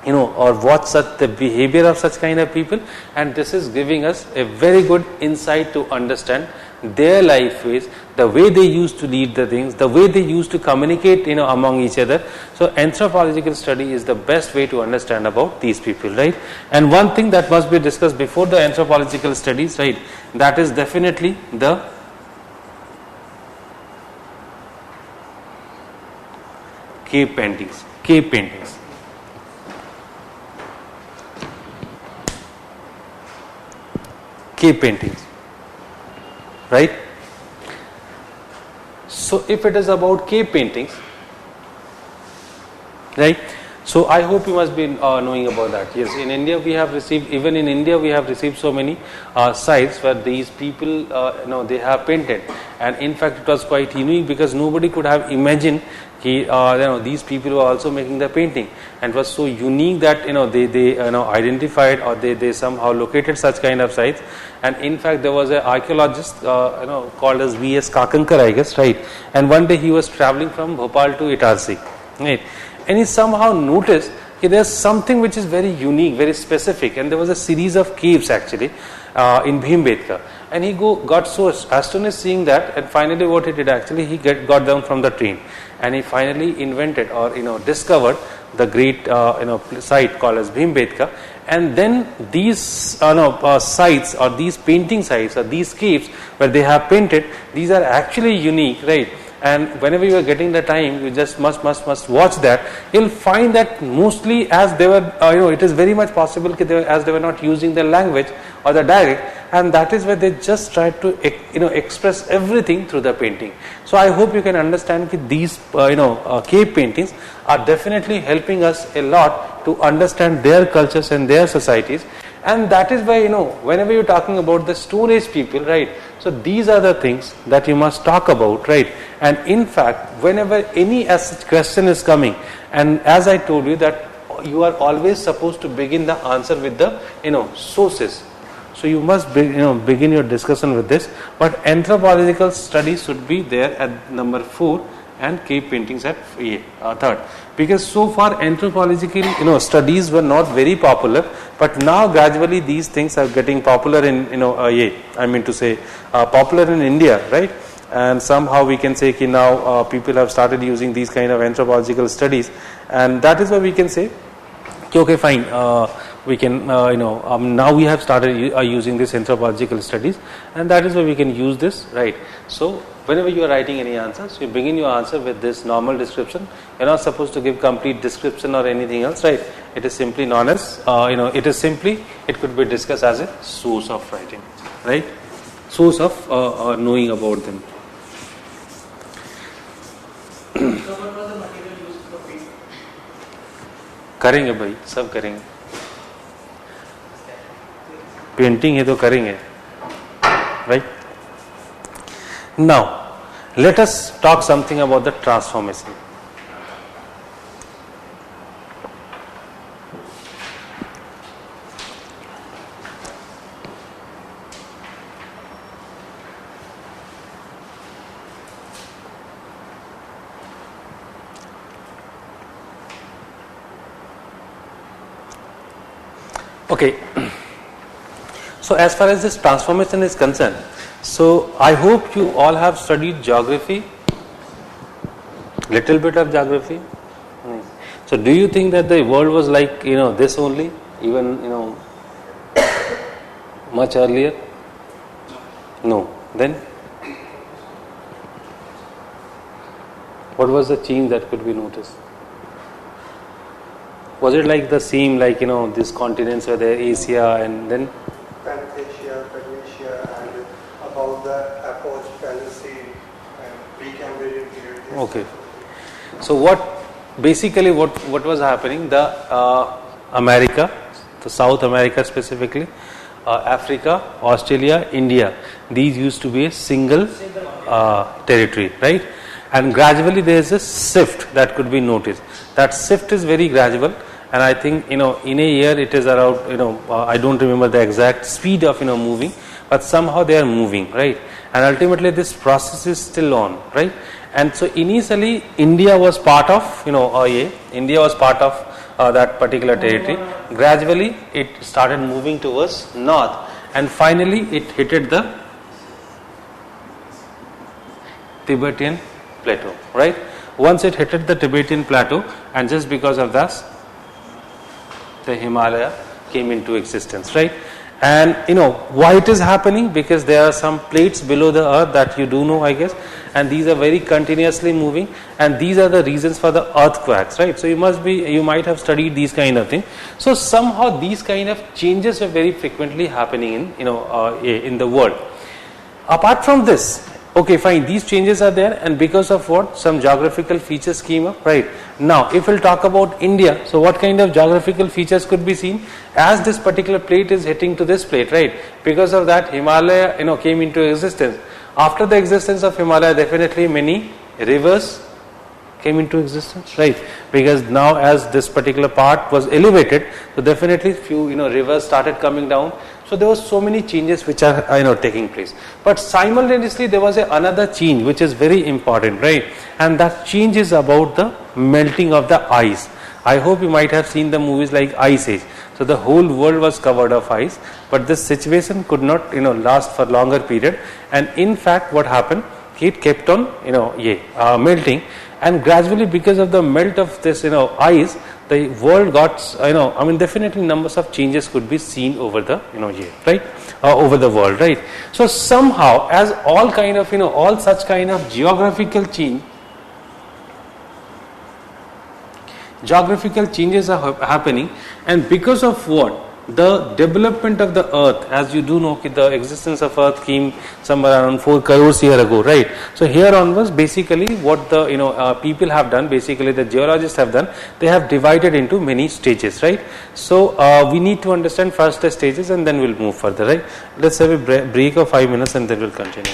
or watch such the behavior of such kind of people, and this is giving us a very good insight to understand their life ways, the way they used to lead the things, the way they used to communicate among each other. So anthropological study is the best way to understand about these people, right? And one thing that must be discussed before the anthropological studies, right, that is definitely the cave paintings. Cave paintings, right? So if it is about cave paintings, right, so I hope you must be knowing about that. Yes, in India we have received, even in India we have received so many sites where these people they have painted, and in fact it was quite unique because nobody could have imagined these people were also making the painting, and it was so unique that they identified, or they somehow located such kind of sites. And in fact there was an archaeologist called as V.S. Kakankar, I guess, right? And one day he was traveling from Bhopal to Itarsi, right? And he somehow noticed that there's something which is very unique, very specific, and there was a series of caves actually in Bhimbetka. And he got so astonished seeing that, and finally what he did actually, he got down from the train, and he finally invented or discovered the great site called as Bhimbetka. And then these sites, or these painting sites, or these caves where they have painted, these are actually unique, right? And whenever you are getting the time, you just must watch that. You'll find that mostly as they were, it is very much possible as they were not using the language or the dialect, and that is where they just tried to express everything through the painting. So I hope you can understand that these cave paintings are definitely helping us a lot to understand their cultures and their societies. And that is why, whenever you're talking about the Stone Age people, right, so these are the things that you must talk about, right. And in fact, whenever any such question is coming, and as I told you that you are always supposed to begin the answer with the sources. So you must begin your discussion with this. But anthropological studies should be there at number 4 and cave paintings at third. Because so far anthropological studies were not very popular, but now gradually these things are getting popular in popular in India, right? And somehow we can say now people have started using these kind of anthropological studies, and that is why we can say okay, fine, we can now we have started using this anthropological studies, and that is why we can use this, right? So whenever you are writing any answers, you begin your answer with this normal description. You're not supposed to give complete description or anything else, right? It is simply known as it could be discussed as a source of writing, right? Source of knowing about them. So what was the material used for paint? करेंगे भाई, सब करेंगे. Painting है तो करेंगे, right? Now, let us talk something about the transformation. Okay. So as far as this transformation is concerned, so I hope you all have studied geography, little bit of geography. So do you think that the world was like this only, even much earlier? No. Then what was the change that could be noticed? Was it like the same, like these continents were there, Asia, and then Panthesia, Paleolithic, and about the Epoch, Paleocene, and Precambrian period. Yes. okay. So what was happening? The America, the South America specifically, Africa, Australia, India, these used to be a single territory, right? And gradually there is a shift that could be noticed. That shift is very gradual, and I think in a year it is around I don't remember the exact speed of moving, but somehow they are moving, right? And ultimately this process is still on, right? And so initially India was part of India was part of that particular territory. Gradually it started moving towards north, and finally it hit the Tibetan plateau, right? Once it hit the Tibetan plateau, and just because of that, the Himalaya came into existence, right? And why it is happening? Because there are some plates below the earth that you do know, I guess, and these are very continuously moving, and these are the reasons for the earthquakes, right? So you might have studied these kind of things. So somehow these kind of changes are very frequently happening in the world. Apart from this, okay, fine, these changes are there, and because of what? Some geographical features came up, right? Now, if we'll talk about India, so what kind of geographical features could be seen? As this particular plate is hitting to this plate, right? Because of that, Himalaya, came into existence. After the existence of Himalaya, definitely many rivers came into existence, right? Because now as this particular part was elevated, so definitely few rivers started coming down. So there was so many changes which are taking place. But simultaneously there was another change which is very important, right? And that change is about the melting of the ice. I hope you might have seen the movies like Ice Age. So the whole world was covered of ice, but this situation could not last for longer period. And in fact what happened? It kept on melting, and gradually because of the melt of this ice, the world got I mean definitely numbers of changes could be seen over the here, right, over the world, right. So somehow as all kind of all such kind of geographical changes are happening, and because of what, the development of the earth, as you do know the existence of earth came somewhere around 4 crores year ago, right. So here onwards basically what the people have done, basically the geologists have done, they have divided into many stages, right. So we need to understand first the stages and then we'll move further, right. Let's have a break of 5 minutes and then we'll continue.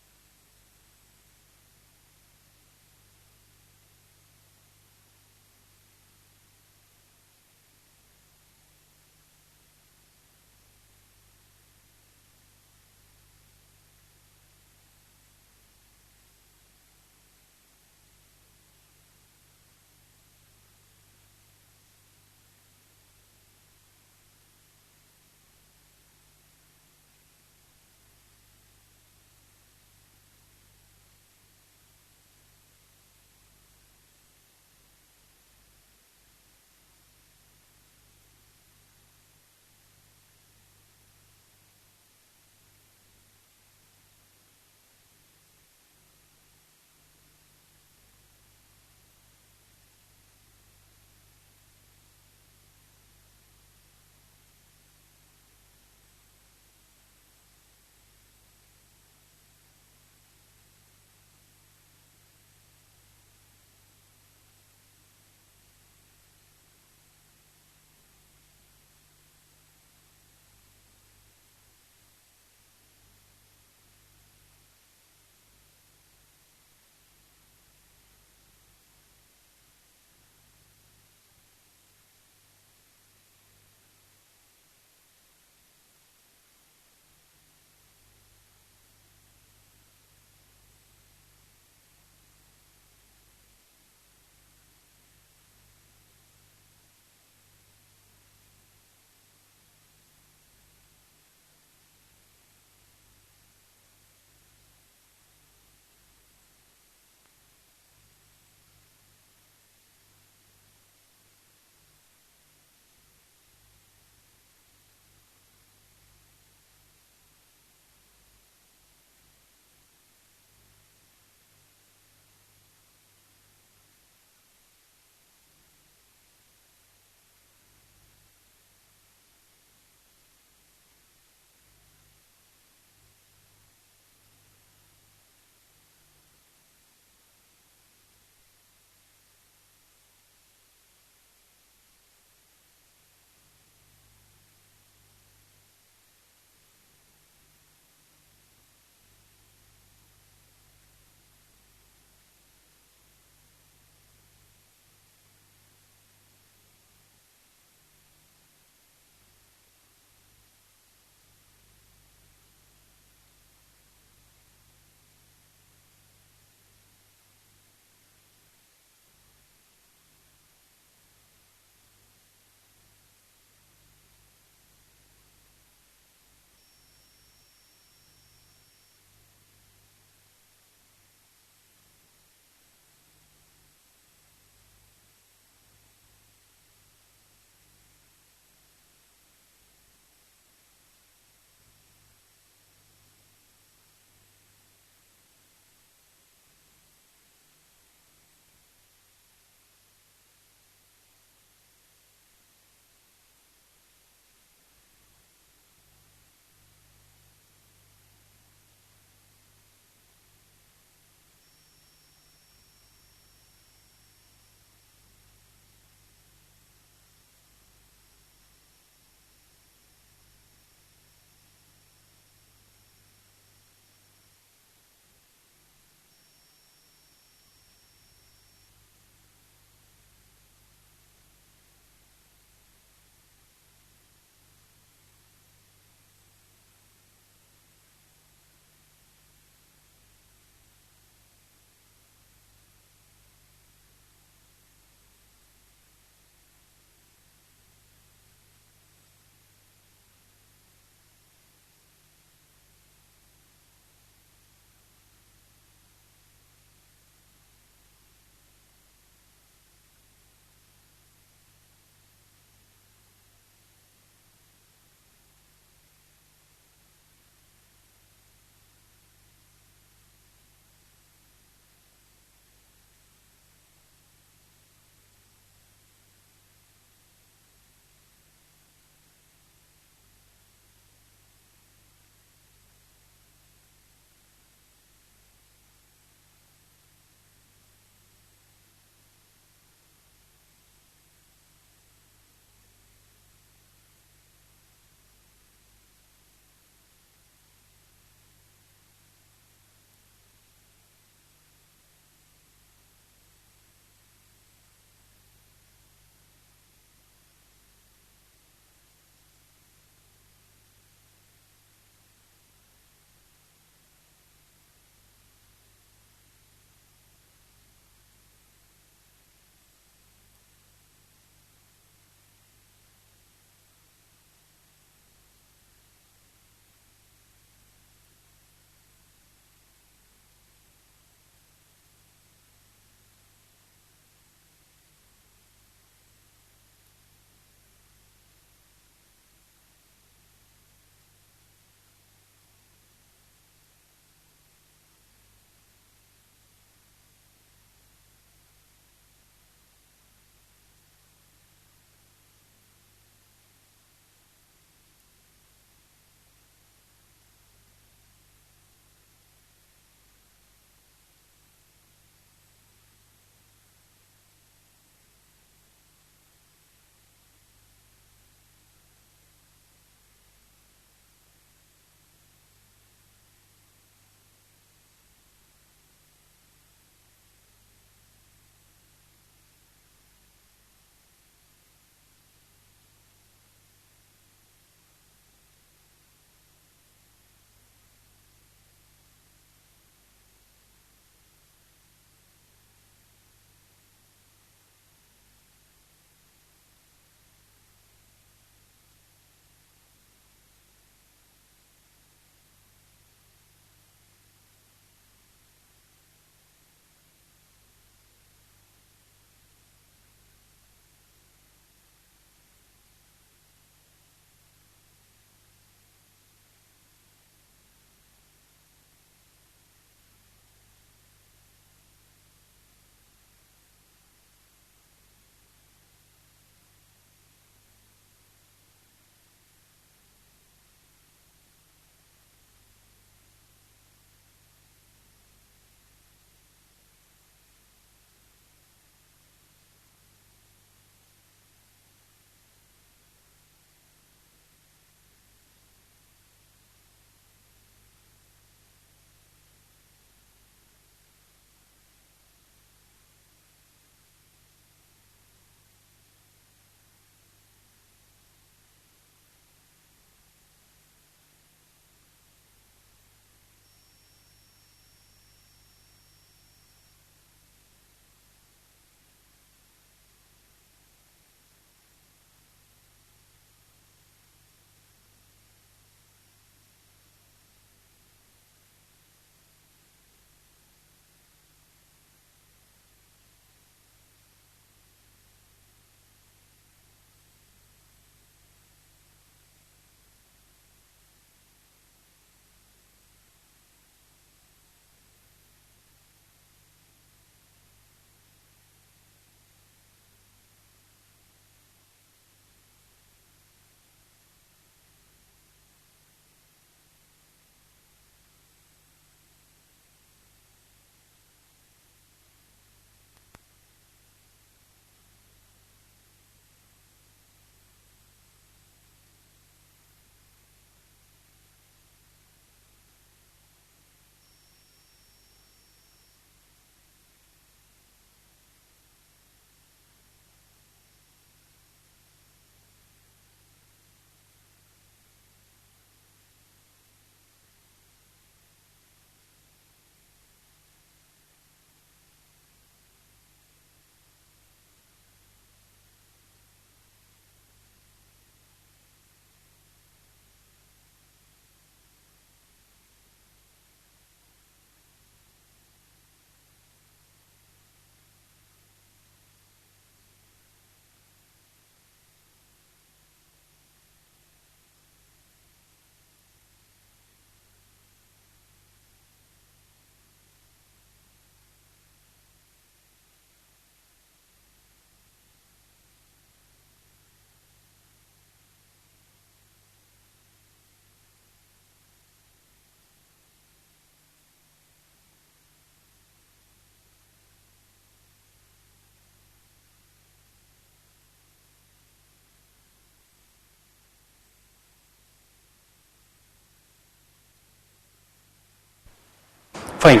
Fine.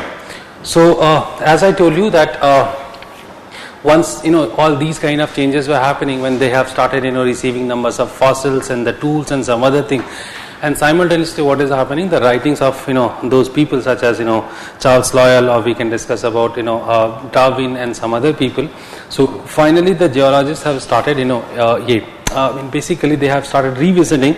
So as I told you that once all these kind of changes were happening, when they have started receiving numbers of fossils and the tools and some other thing, and simultaneously what is happening, the writings of those people such as Charles Lyell, or we can discuss about Darwin and some other people. So finally the geologists have started basically they have started revisiting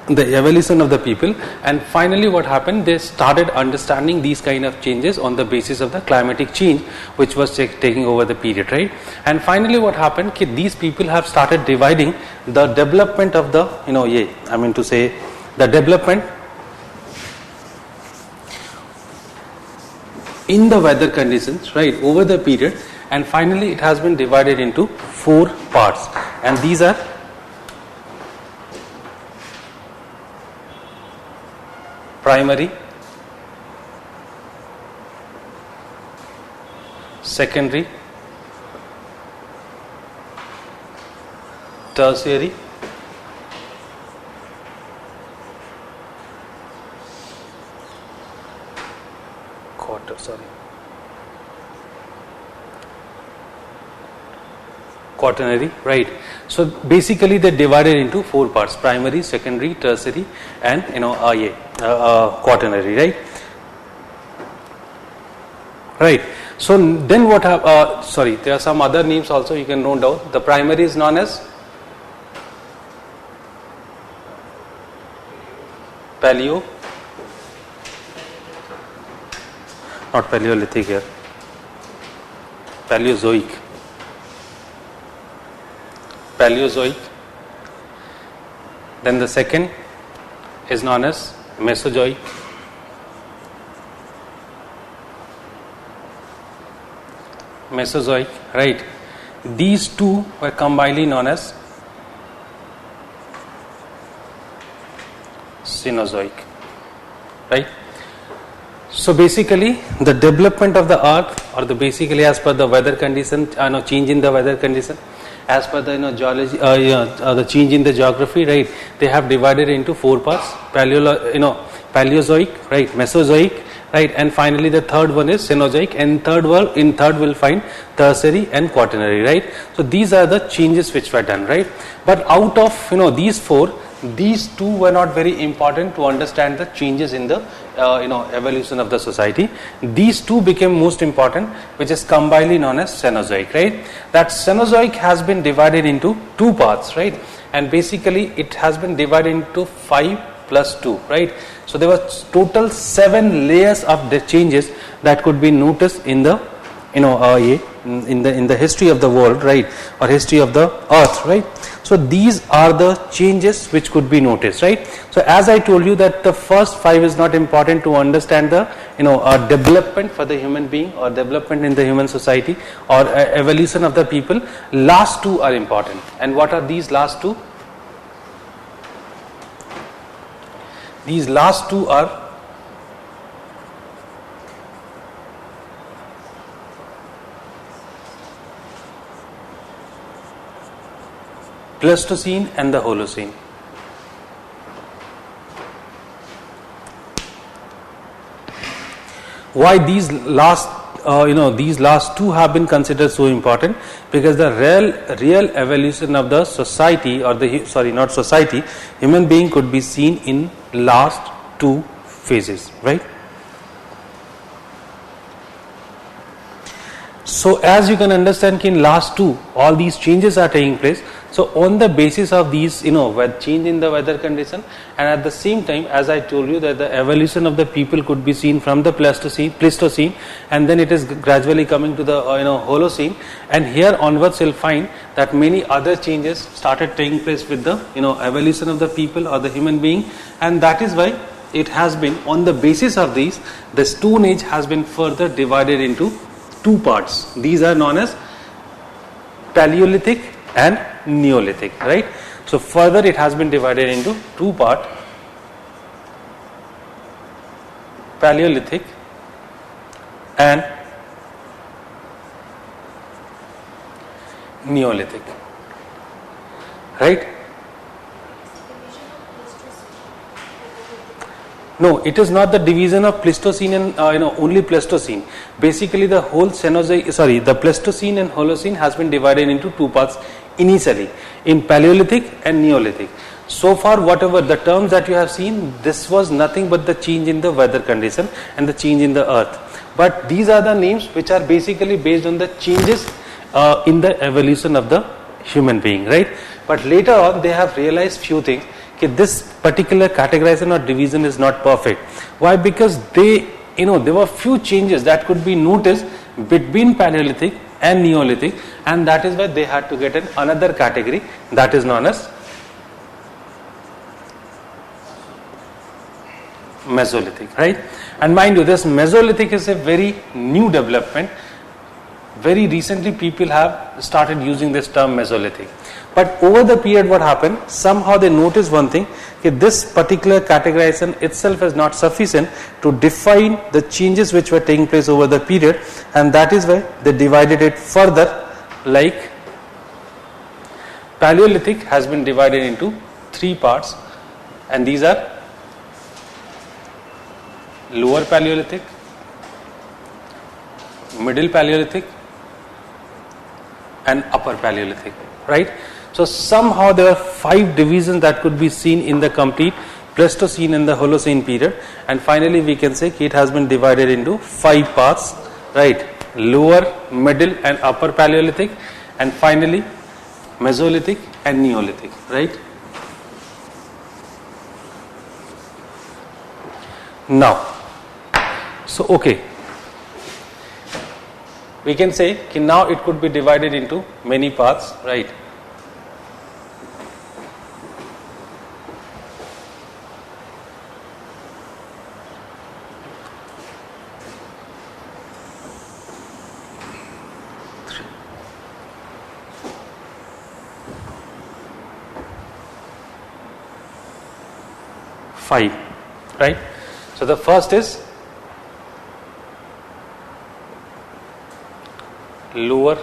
the evolution of the people, and finally what happened, they started understanding these kind of changes on the basis of the climatic change which was taking over the period, right? And finally what happened, these people have started dividing the development of the the development in the weather conditions, right, over the period, and finally it has been divided into 4 parts, and these are primary, secondary, tertiary, quaternary, right? So basically they divided into 4 parts: primary, secondary, tertiary, and quaternary, right? Right. So then what there are some other names also you can note down. The primary is known as Paleo, not Paleolithic here, Paleozoic. Then the second is known as Mesozoic. Right? These two were combinedly known as Cenozoic, right? So basically the development of the earth, or basically as per the weather condition, change in the weather condition, as per the geology, the change in the geography, right? They have divided into 4 parts: Paleozoic, right? Mesozoic, right? And finally the third one is Cenozoic, and third we'll find tertiary and quaternary, right? So these are the changes which were done, right? But out of these 4, these 2 were not very important to understand the changes in the evolution of the society. These 2 became most important, which is combinedly known as Cenozoic, right? That Cenozoic has been divided into 2 parts, right? And basically it has been divided into 5 plus 2, right? So there were total 7 layers of the changes that could be noticed in the in the history of the world, right, or history of the earth, right? So these are the changes which could be noticed, right? So as I told you that the first 5 is not important to understand the development for the human being, or development in the human society, or evolution of the people. Last 2 are important. And what are these last 2? These last 2 are Pleistocene and the Holocene. Why these last these last 2 have been considered so important? Because the real evolution of the society, or not society, human being, could be seen in last 2 phases, right? So as you can understand, in last 2 all these changes are taking place. So on the basis of these change in the weather condition, and at the same time, as I told you, that the evolution of the people could be seen from the Pleistocene, and then it is gradually coming to the Holocene, and here onwards you'll find that many other changes started taking place with the evolution of the people, or the human being. And that is why it has been on the basis of these, the Stone Age has been further divided into 2 parts. These are known as Paleolithic and Neolithic, right? So further it has been divided into 2 parts: Paleolithic and Neolithic, right? No, it is not the division of Pleistocene and only Pleistocene. Basically, the whole Cenozoic, the Pleistocene and Holocene has been divided into two parts initially, in Paleolithic and Neolithic. So far, whatever the terms that you have seen, this was nothing but the change in the weather condition and the change in the earth. But these are the names which are basically based on the changes in the evolution of the human being, right? But later on, they have realized few things. This particular categorization or division is not perfect. Why? Because there were few changes that could be noticed between Paleolithic and Neolithic, and that is why they had to get another category that is known as Mesolithic, right? And mind you, this Mesolithic is a very new development. Very recently people have started using this term Mesolithic. But over the period what happened, somehow they noticed one thing, that this particular categorization itself is not sufficient to define the changes which were taking place over the period, and that is why they divided it further. Like Paleolithic has been divided into three parts, and these are Lower Paleolithic, Middle Paleolithic and Upper Paleolithic, right? So somehow there are 5 divisions that could be seen in the complete Pleistocene and the Holocene period, and finally we can say it has been divided into 5 parts, right? Lower, Middle and Upper Paleolithic, and finally Mesolithic and Neolithic, right? Now, so okay, we can say that now it could be divided into many parts, right? Five, right? So the first is Lower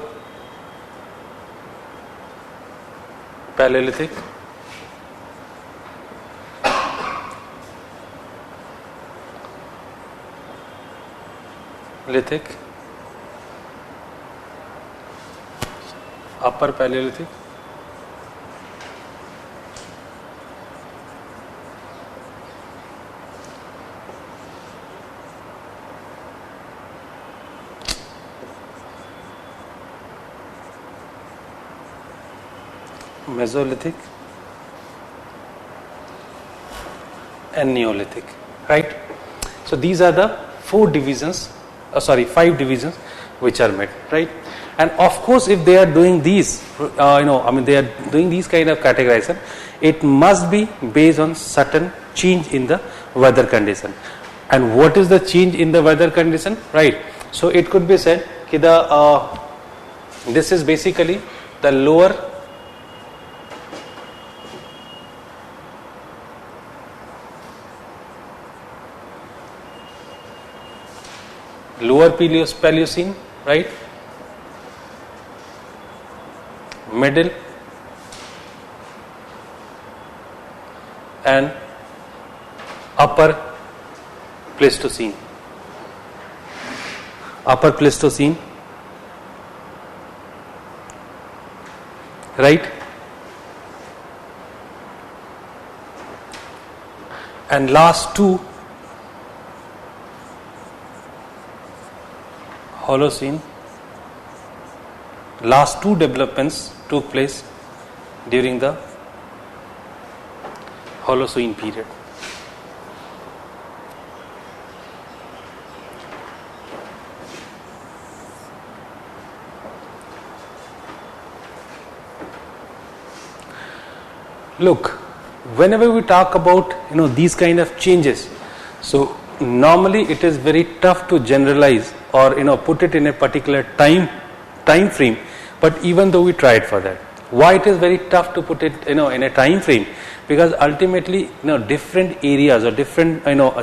Paleolithic, Upper Paleolithic, Mesolithic and Neolithic, right? So these are the 5 divisions which are made, right? And of course, if they are doing these, they are doing these kind of categorization, it must be based on certain change in the weather condition. And what is the change in the weather condition, right? So it could be said that this is basically the lower Paleocene, right? Middle and Upper Pleistocene. Upper Pleistocene, right? And last 2 Holocene. Last 2 developments took place during the Holocene period. Look, whenever we talk about these kind of changes, so normally it is very tough to generalize or put it in a particular time frame, but even though we tried for that, why it is very tough to put it in a time frame? because ultimately different areas or different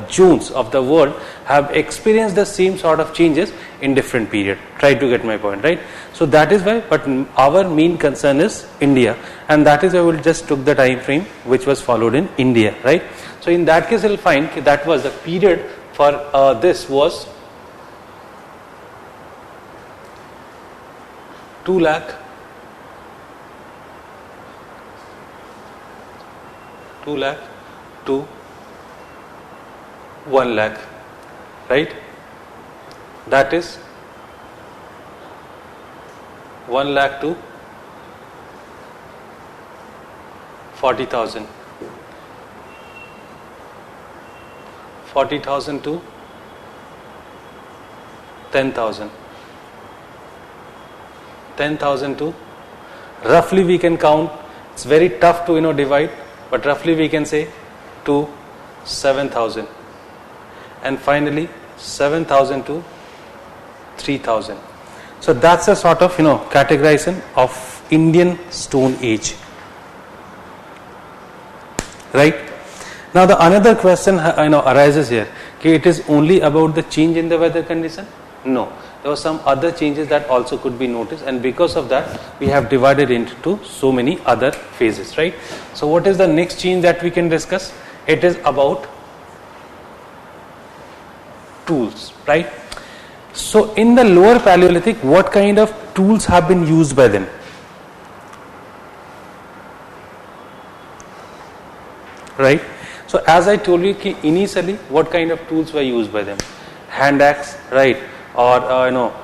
zones of the world have experienced the same sort of changes in different period. Try to get my point, right? So that is why, but our main concern is India, and that is why we'll just took the time frame which was followed in India, right? So in that case you'll find that was the period for this was 2 lakh 2 lakh to 1 lakh, right? That is 1 lakh to 40,000, 40,000 to 10,000, 10,000 to, roughly we can count, it's very tough to divide, but roughly we can say to 7,000, and finally 7,000 to 3,000. So that's a sort of categorization of Indian Stone Age, right? Now the another question arises here, okay, it is only about the change in the weather condition? No, there were some other changes that also could be noticed, and because of that we have divided into so many other phases, right? So what is the next change that we can discuss? It is about tools, right? So in the lower Paleolithic, what kind of tools have been used by them? Right? So as I told you, initially what kind of tools were used by them? Hand axe, right? Or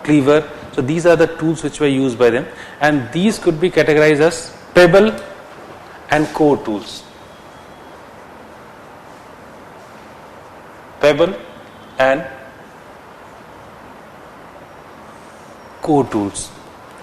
cleaver. So these are the tools which were used by them, and these could be categorized as pebble and core tools. Pebble and core tools.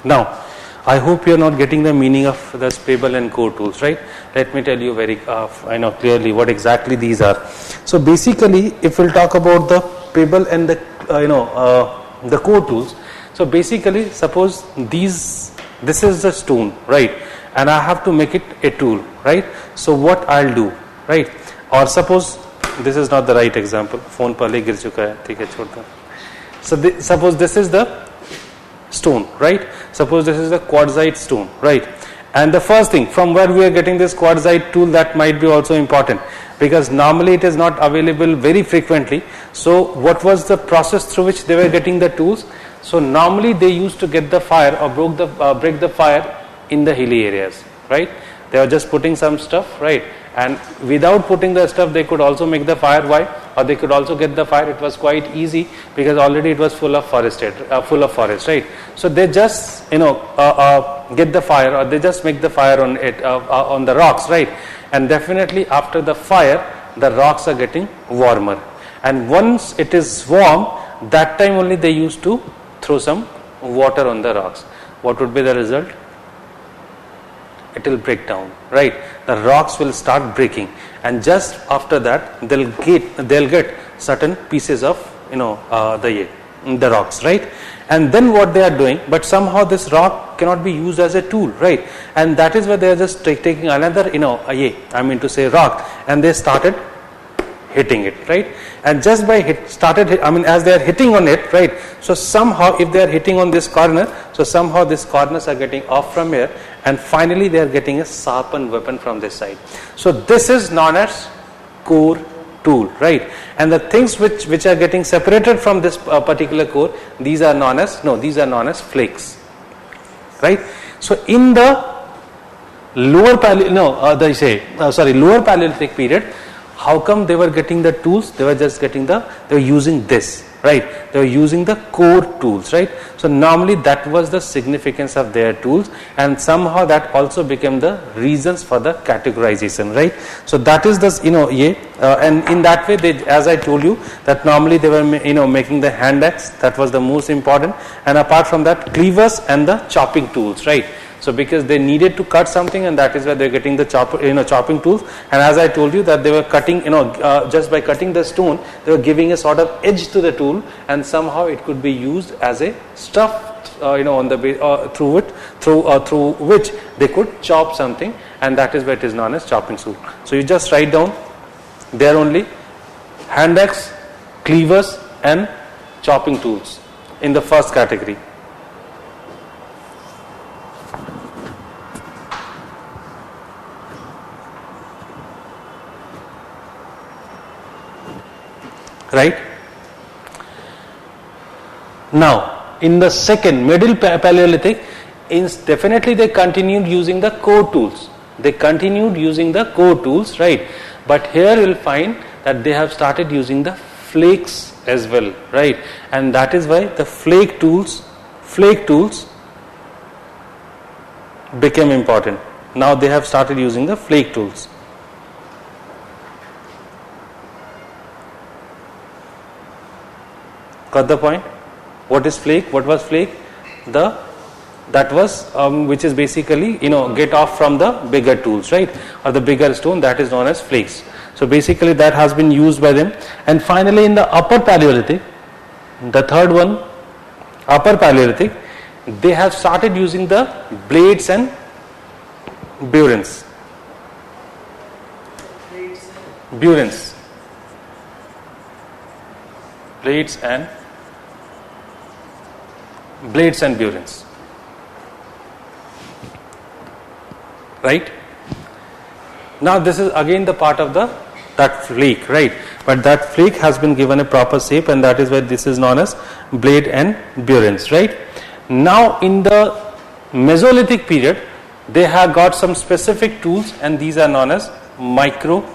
Now I hope you are not getting the meaning of this pebble and core tools, right? Let me tell you very clearly what exactly these are. So basically, if we'll talk about the pebble and the core tools, so basically suppose this is the stone, right, and I have to make it a tool, right? So what I'll do, right, or suppose this is not the right example, phone pehle gir chuka hai, theek hai, chhod do. So suppose this is the stone, right? Suppose this is the quartzite stone, right? And the first thing, from where we are getting this quartzite tool, that might be also important, because normally it is not available very frequently. So what was the process through which they were getting the tools? So normally they used to get the fire or break the fire in the hilly areas, right? They were just putting some stuff, right? And without putting the stuff, they could also make the fire. Why? Or they could also get the fire. It was quite easy because already it was full of forest, right? So they just get the fire, or they just make the fire on it on the rocks, right? And definitely after the fire, the rocks are getting warmer, and once it is warm, that time only they used to throw some water on the rocks. What would be the result? It will break down, right? The rocks will start breaking, and just after that they'll get certain pieces of the rocks, right? And then what they are doing, but somehow this rock cannot be used as a tool, right? And that is why they are just taking another rock, and they started hitting it, right? And just by as they are hitting on it, right? So somehow if they are hitting on this corner, so somehow these corners are getting off from here, and finally they are getting a sharpened weapon from this side. So this is known as core tool, right? And the things which are getting separated from this particular core, these are known as flakes, right? So in the lower Paleolithic period, how come they were getting the tools? They were using this, right? They were using the core tools, right? So normally that was the significance of their tools, and somehow that also became the reasons for the categorization, right? So that is the and in that way, as I told you, that normally they were making the hand axe. That was the most important, and apart from that, cleavers and the chopping tools, right? So because they needed to cut something, and that is why they're getting the chopping tools. And as I told you that they were cutting, just by cutting the stone, they were giving a sort of edge to the tool, and somehow it could be used as a stuff on the through which they could chop something, and that is why it is known as chopping tool. So you just write down there only hand axe, cleavers and chopping tools in the first category. Right? Now, in the second middle Paleolithic, definitely they continued using the core tools. Right? But here you will find that they have started using the flakes as well, right? And that is why the flake tools became important. Now they have started using the flake tools. Got the point? What is flake? What was flake? That was which is basically get off from the bigger tools, right? Or the bigger stone, that is known as flakes. So basically that has been used by them. And finally in the upper Paleolithic, the third one, upper Paleolithic, they have started using the blades and burins. Burins. Blades and burins. Right? Now this is again the part of that flake, right? But that flake has been given a proper shape, and that is why this is known as blade and burins, right? Now in the Mesolithic period, they have got some specific tools, and these are known as microliths,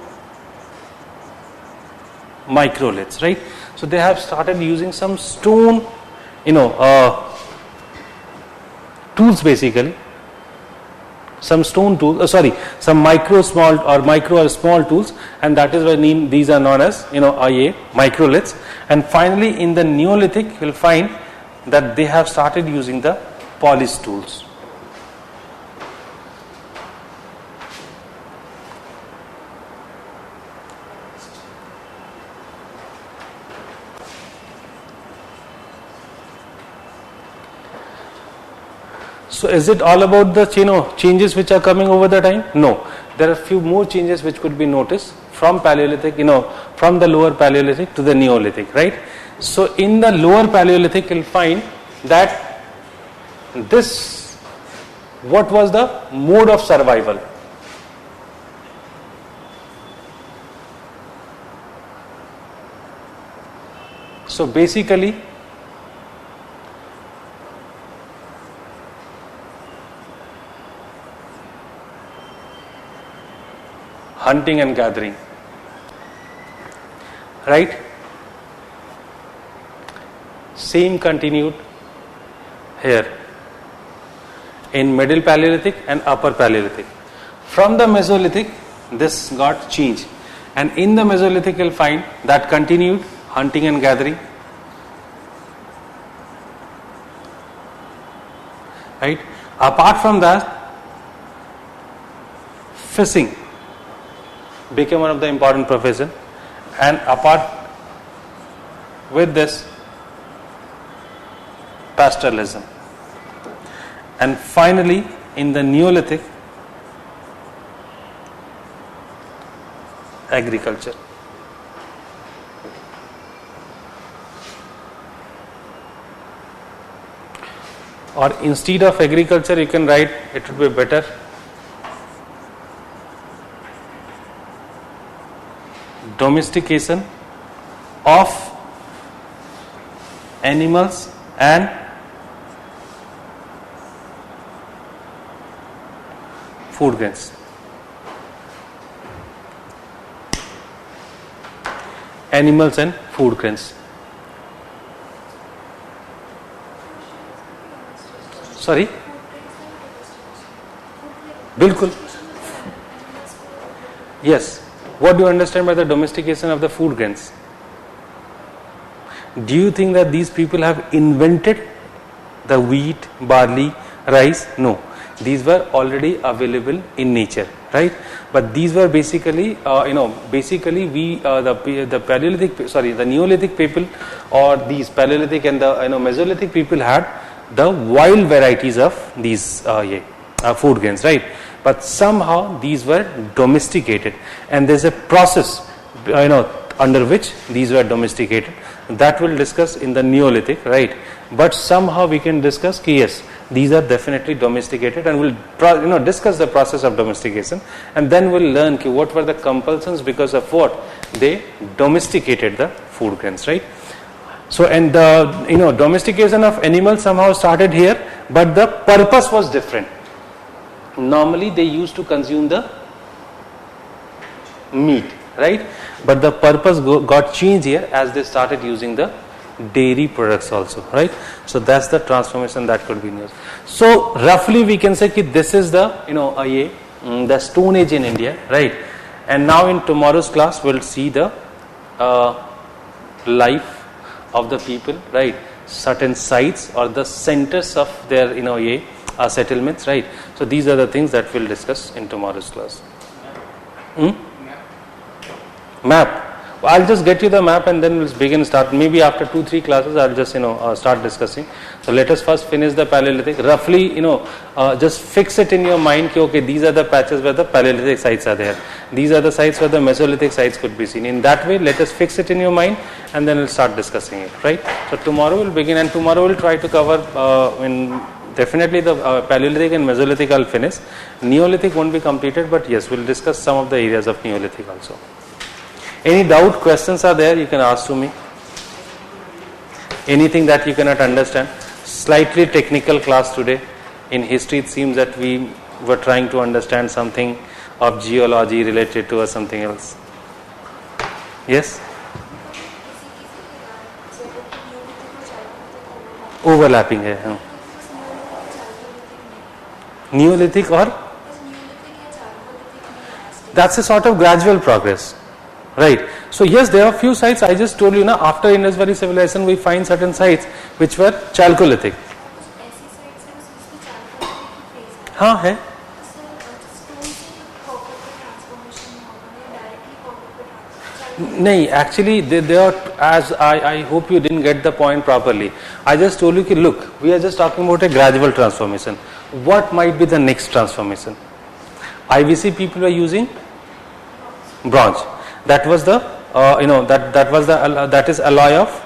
right? So they have started using some stone, tools basically. Some stone tools, some micro or small tools, and that is why these are known as microliths. And finally in the Neolithic you will find that they have started using the polished tools. So is it all about the changes which are coming over the time? No, there are few more changes which could be noticed from Paleolithic, from the lower Paleolithic to the Neolithic, right? So in the lower Paleolithic you'll find that what was the mode of survival? So basically hunting and gathering, right? Same continued here in middle Paleolithic and upper Paleolithic. From the Mesolithic this got changed, and in the Mesolithic you'll find that continued hunting and gathering, right? Apart from that, fishing became one of the important profession, and apart with this, pastoralism. And finally in the Neolithic, agriculture. Or instead of agriculture you can write, it would be better, domestication of animals and food grains. Animals and food grains. Sorry? Bilkul. Yes. What do you understand by the domestication of the food grains? Do you think that these people have invented the wheat, barley, rice? No. These were already available in nature, right? But these were basically, the Neolithic people, or these Paleolithic and the Mesolithic people had the wild varieties of these food grains, right? But somehow these were domesticated, and there's a process under which these were domesticated. That we'll discuss in the Neolithic, right? But somehow we can discuss कि yes, these are definitely domesticated, and we'll discuss the process of domestication, and then we'll learn कि what were the compulsions because of what they domesticated the food grains, right? So, and the domestication of animals somehow started here, but the purpose was different. Normally they used to consume the meat, right? But the purpose got changed here as they started using the dairy products also, right? So that's the transformation that could be used. So roughly we can say that this is the the Stone Age in India, right? And now in tomorrow's class we'll see the life of the people, right? Certain sites or the centers of their settlements, right? So these are the things that we'll discuss in tomorrow's class. Map. I'll just get you the map and then we'll start. Maybe after 2-3 classes I'll just start discussing. So let us first finish the Paleolithic. Roughly just fix it in your mind. Okay, these are the patches where the Paleolithic sites are there. These are the sites where the Mesolithic sites could be seen. In that way, let us fix it in your mind and then we'll start discussing it. Right. So tomorrow we'll begin, and tomorrow we'll try to cover definitely the Paleolithic and Mesolithic I'll finish. Neolithic won't be completed, but yes, we'll discuss some of the areas of Neolithic also. Any doubt, questions are there, you can ask to me. Anything that you cannot understand. Slightly technical class today. In history it seems that we were trying to understand something of geology related to or something else. Yes? Overlapping hai. Neolithic or? That's a sort of gradual progress. Right. So yes, there are few sites. I just told you now. After Indus Valley civilization, we find certain sites which were Chalcolithic. हाँ है. नहीं, actually they are, as I hope you didn't get the point properly. I just told you कि look, we are just talking about a gradual transformation. What might be the next transformation? IVC people were using bronze. That was the that is alloy of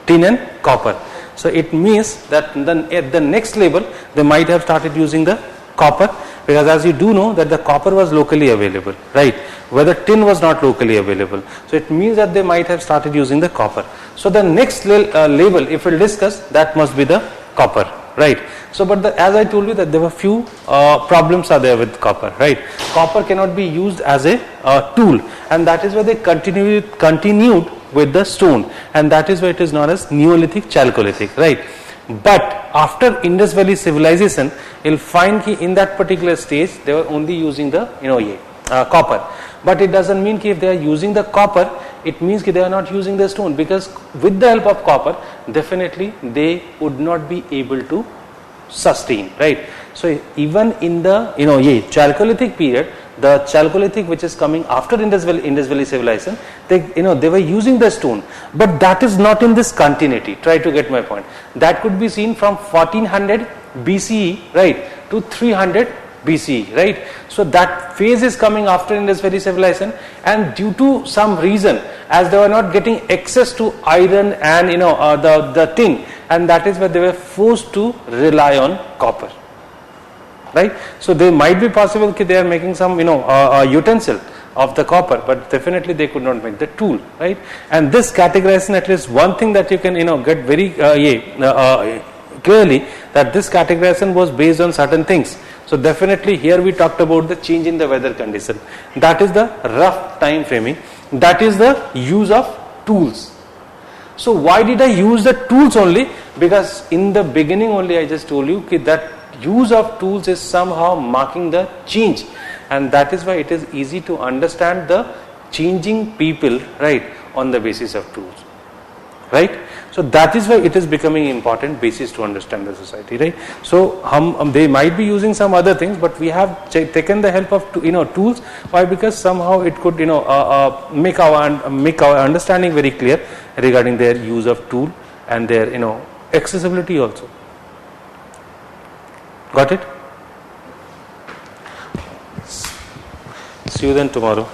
tin and copper. So it means that at the next level they might have started using the copper, because as you do know that the copper was locally available, right? Whether tin was not locally available. So it means that they might have started using the copper. So the next level, if we'll discuss, that must be the copper, right? So but as I told you that there were few problems are there with copper, right? Copper cannot be used as a tool, and that is why they continued with the stone, and that is why it is known as Neolithic Chalcolithic, right? But after Indus Valley civilization, you'll find that in that particular stage they were only using the copper. But it doesn't mean that if they are using the copper, it means that they are not using the stone, because with the help of copper, definitely they would not be able to sustain, right? So even in the Chalcolithic period, the Chalcolithic which is coming after Indus Valley civilization, they were using the stone, but that is not in this continuity. Try to get my point. That could be seen from 1400 BCE, right, to 300 BCE, right? So that phase is coming after Indus Valley civilization, and due to some reason, as they were not getting access to iron and the tin, and that is where they were forced to rely on copper, right? So they might be possible that they are making some utensil of the copper, but definitely they could not make the tool, right? And this categorization, at least one thing that you can get very clearly, that this categorization was based on certain things. So definitely here we talked about the change in the weather condition. That is the rough time framing. That is the use of tools. So why did I use the tools only? Because in the beginning only I just told you that use of tools is somehow marking the change, and that is why it is easy to understand the changing people, right, on the basis of tools, right? So that is why it is becoming important basis to understand the society, right? So they might be using some other things, but we have taken the help of tools. Why? Because somehow it could make our understanding very clear regarding their use of tool and their accessibility also. Got it? See you then tomorrow.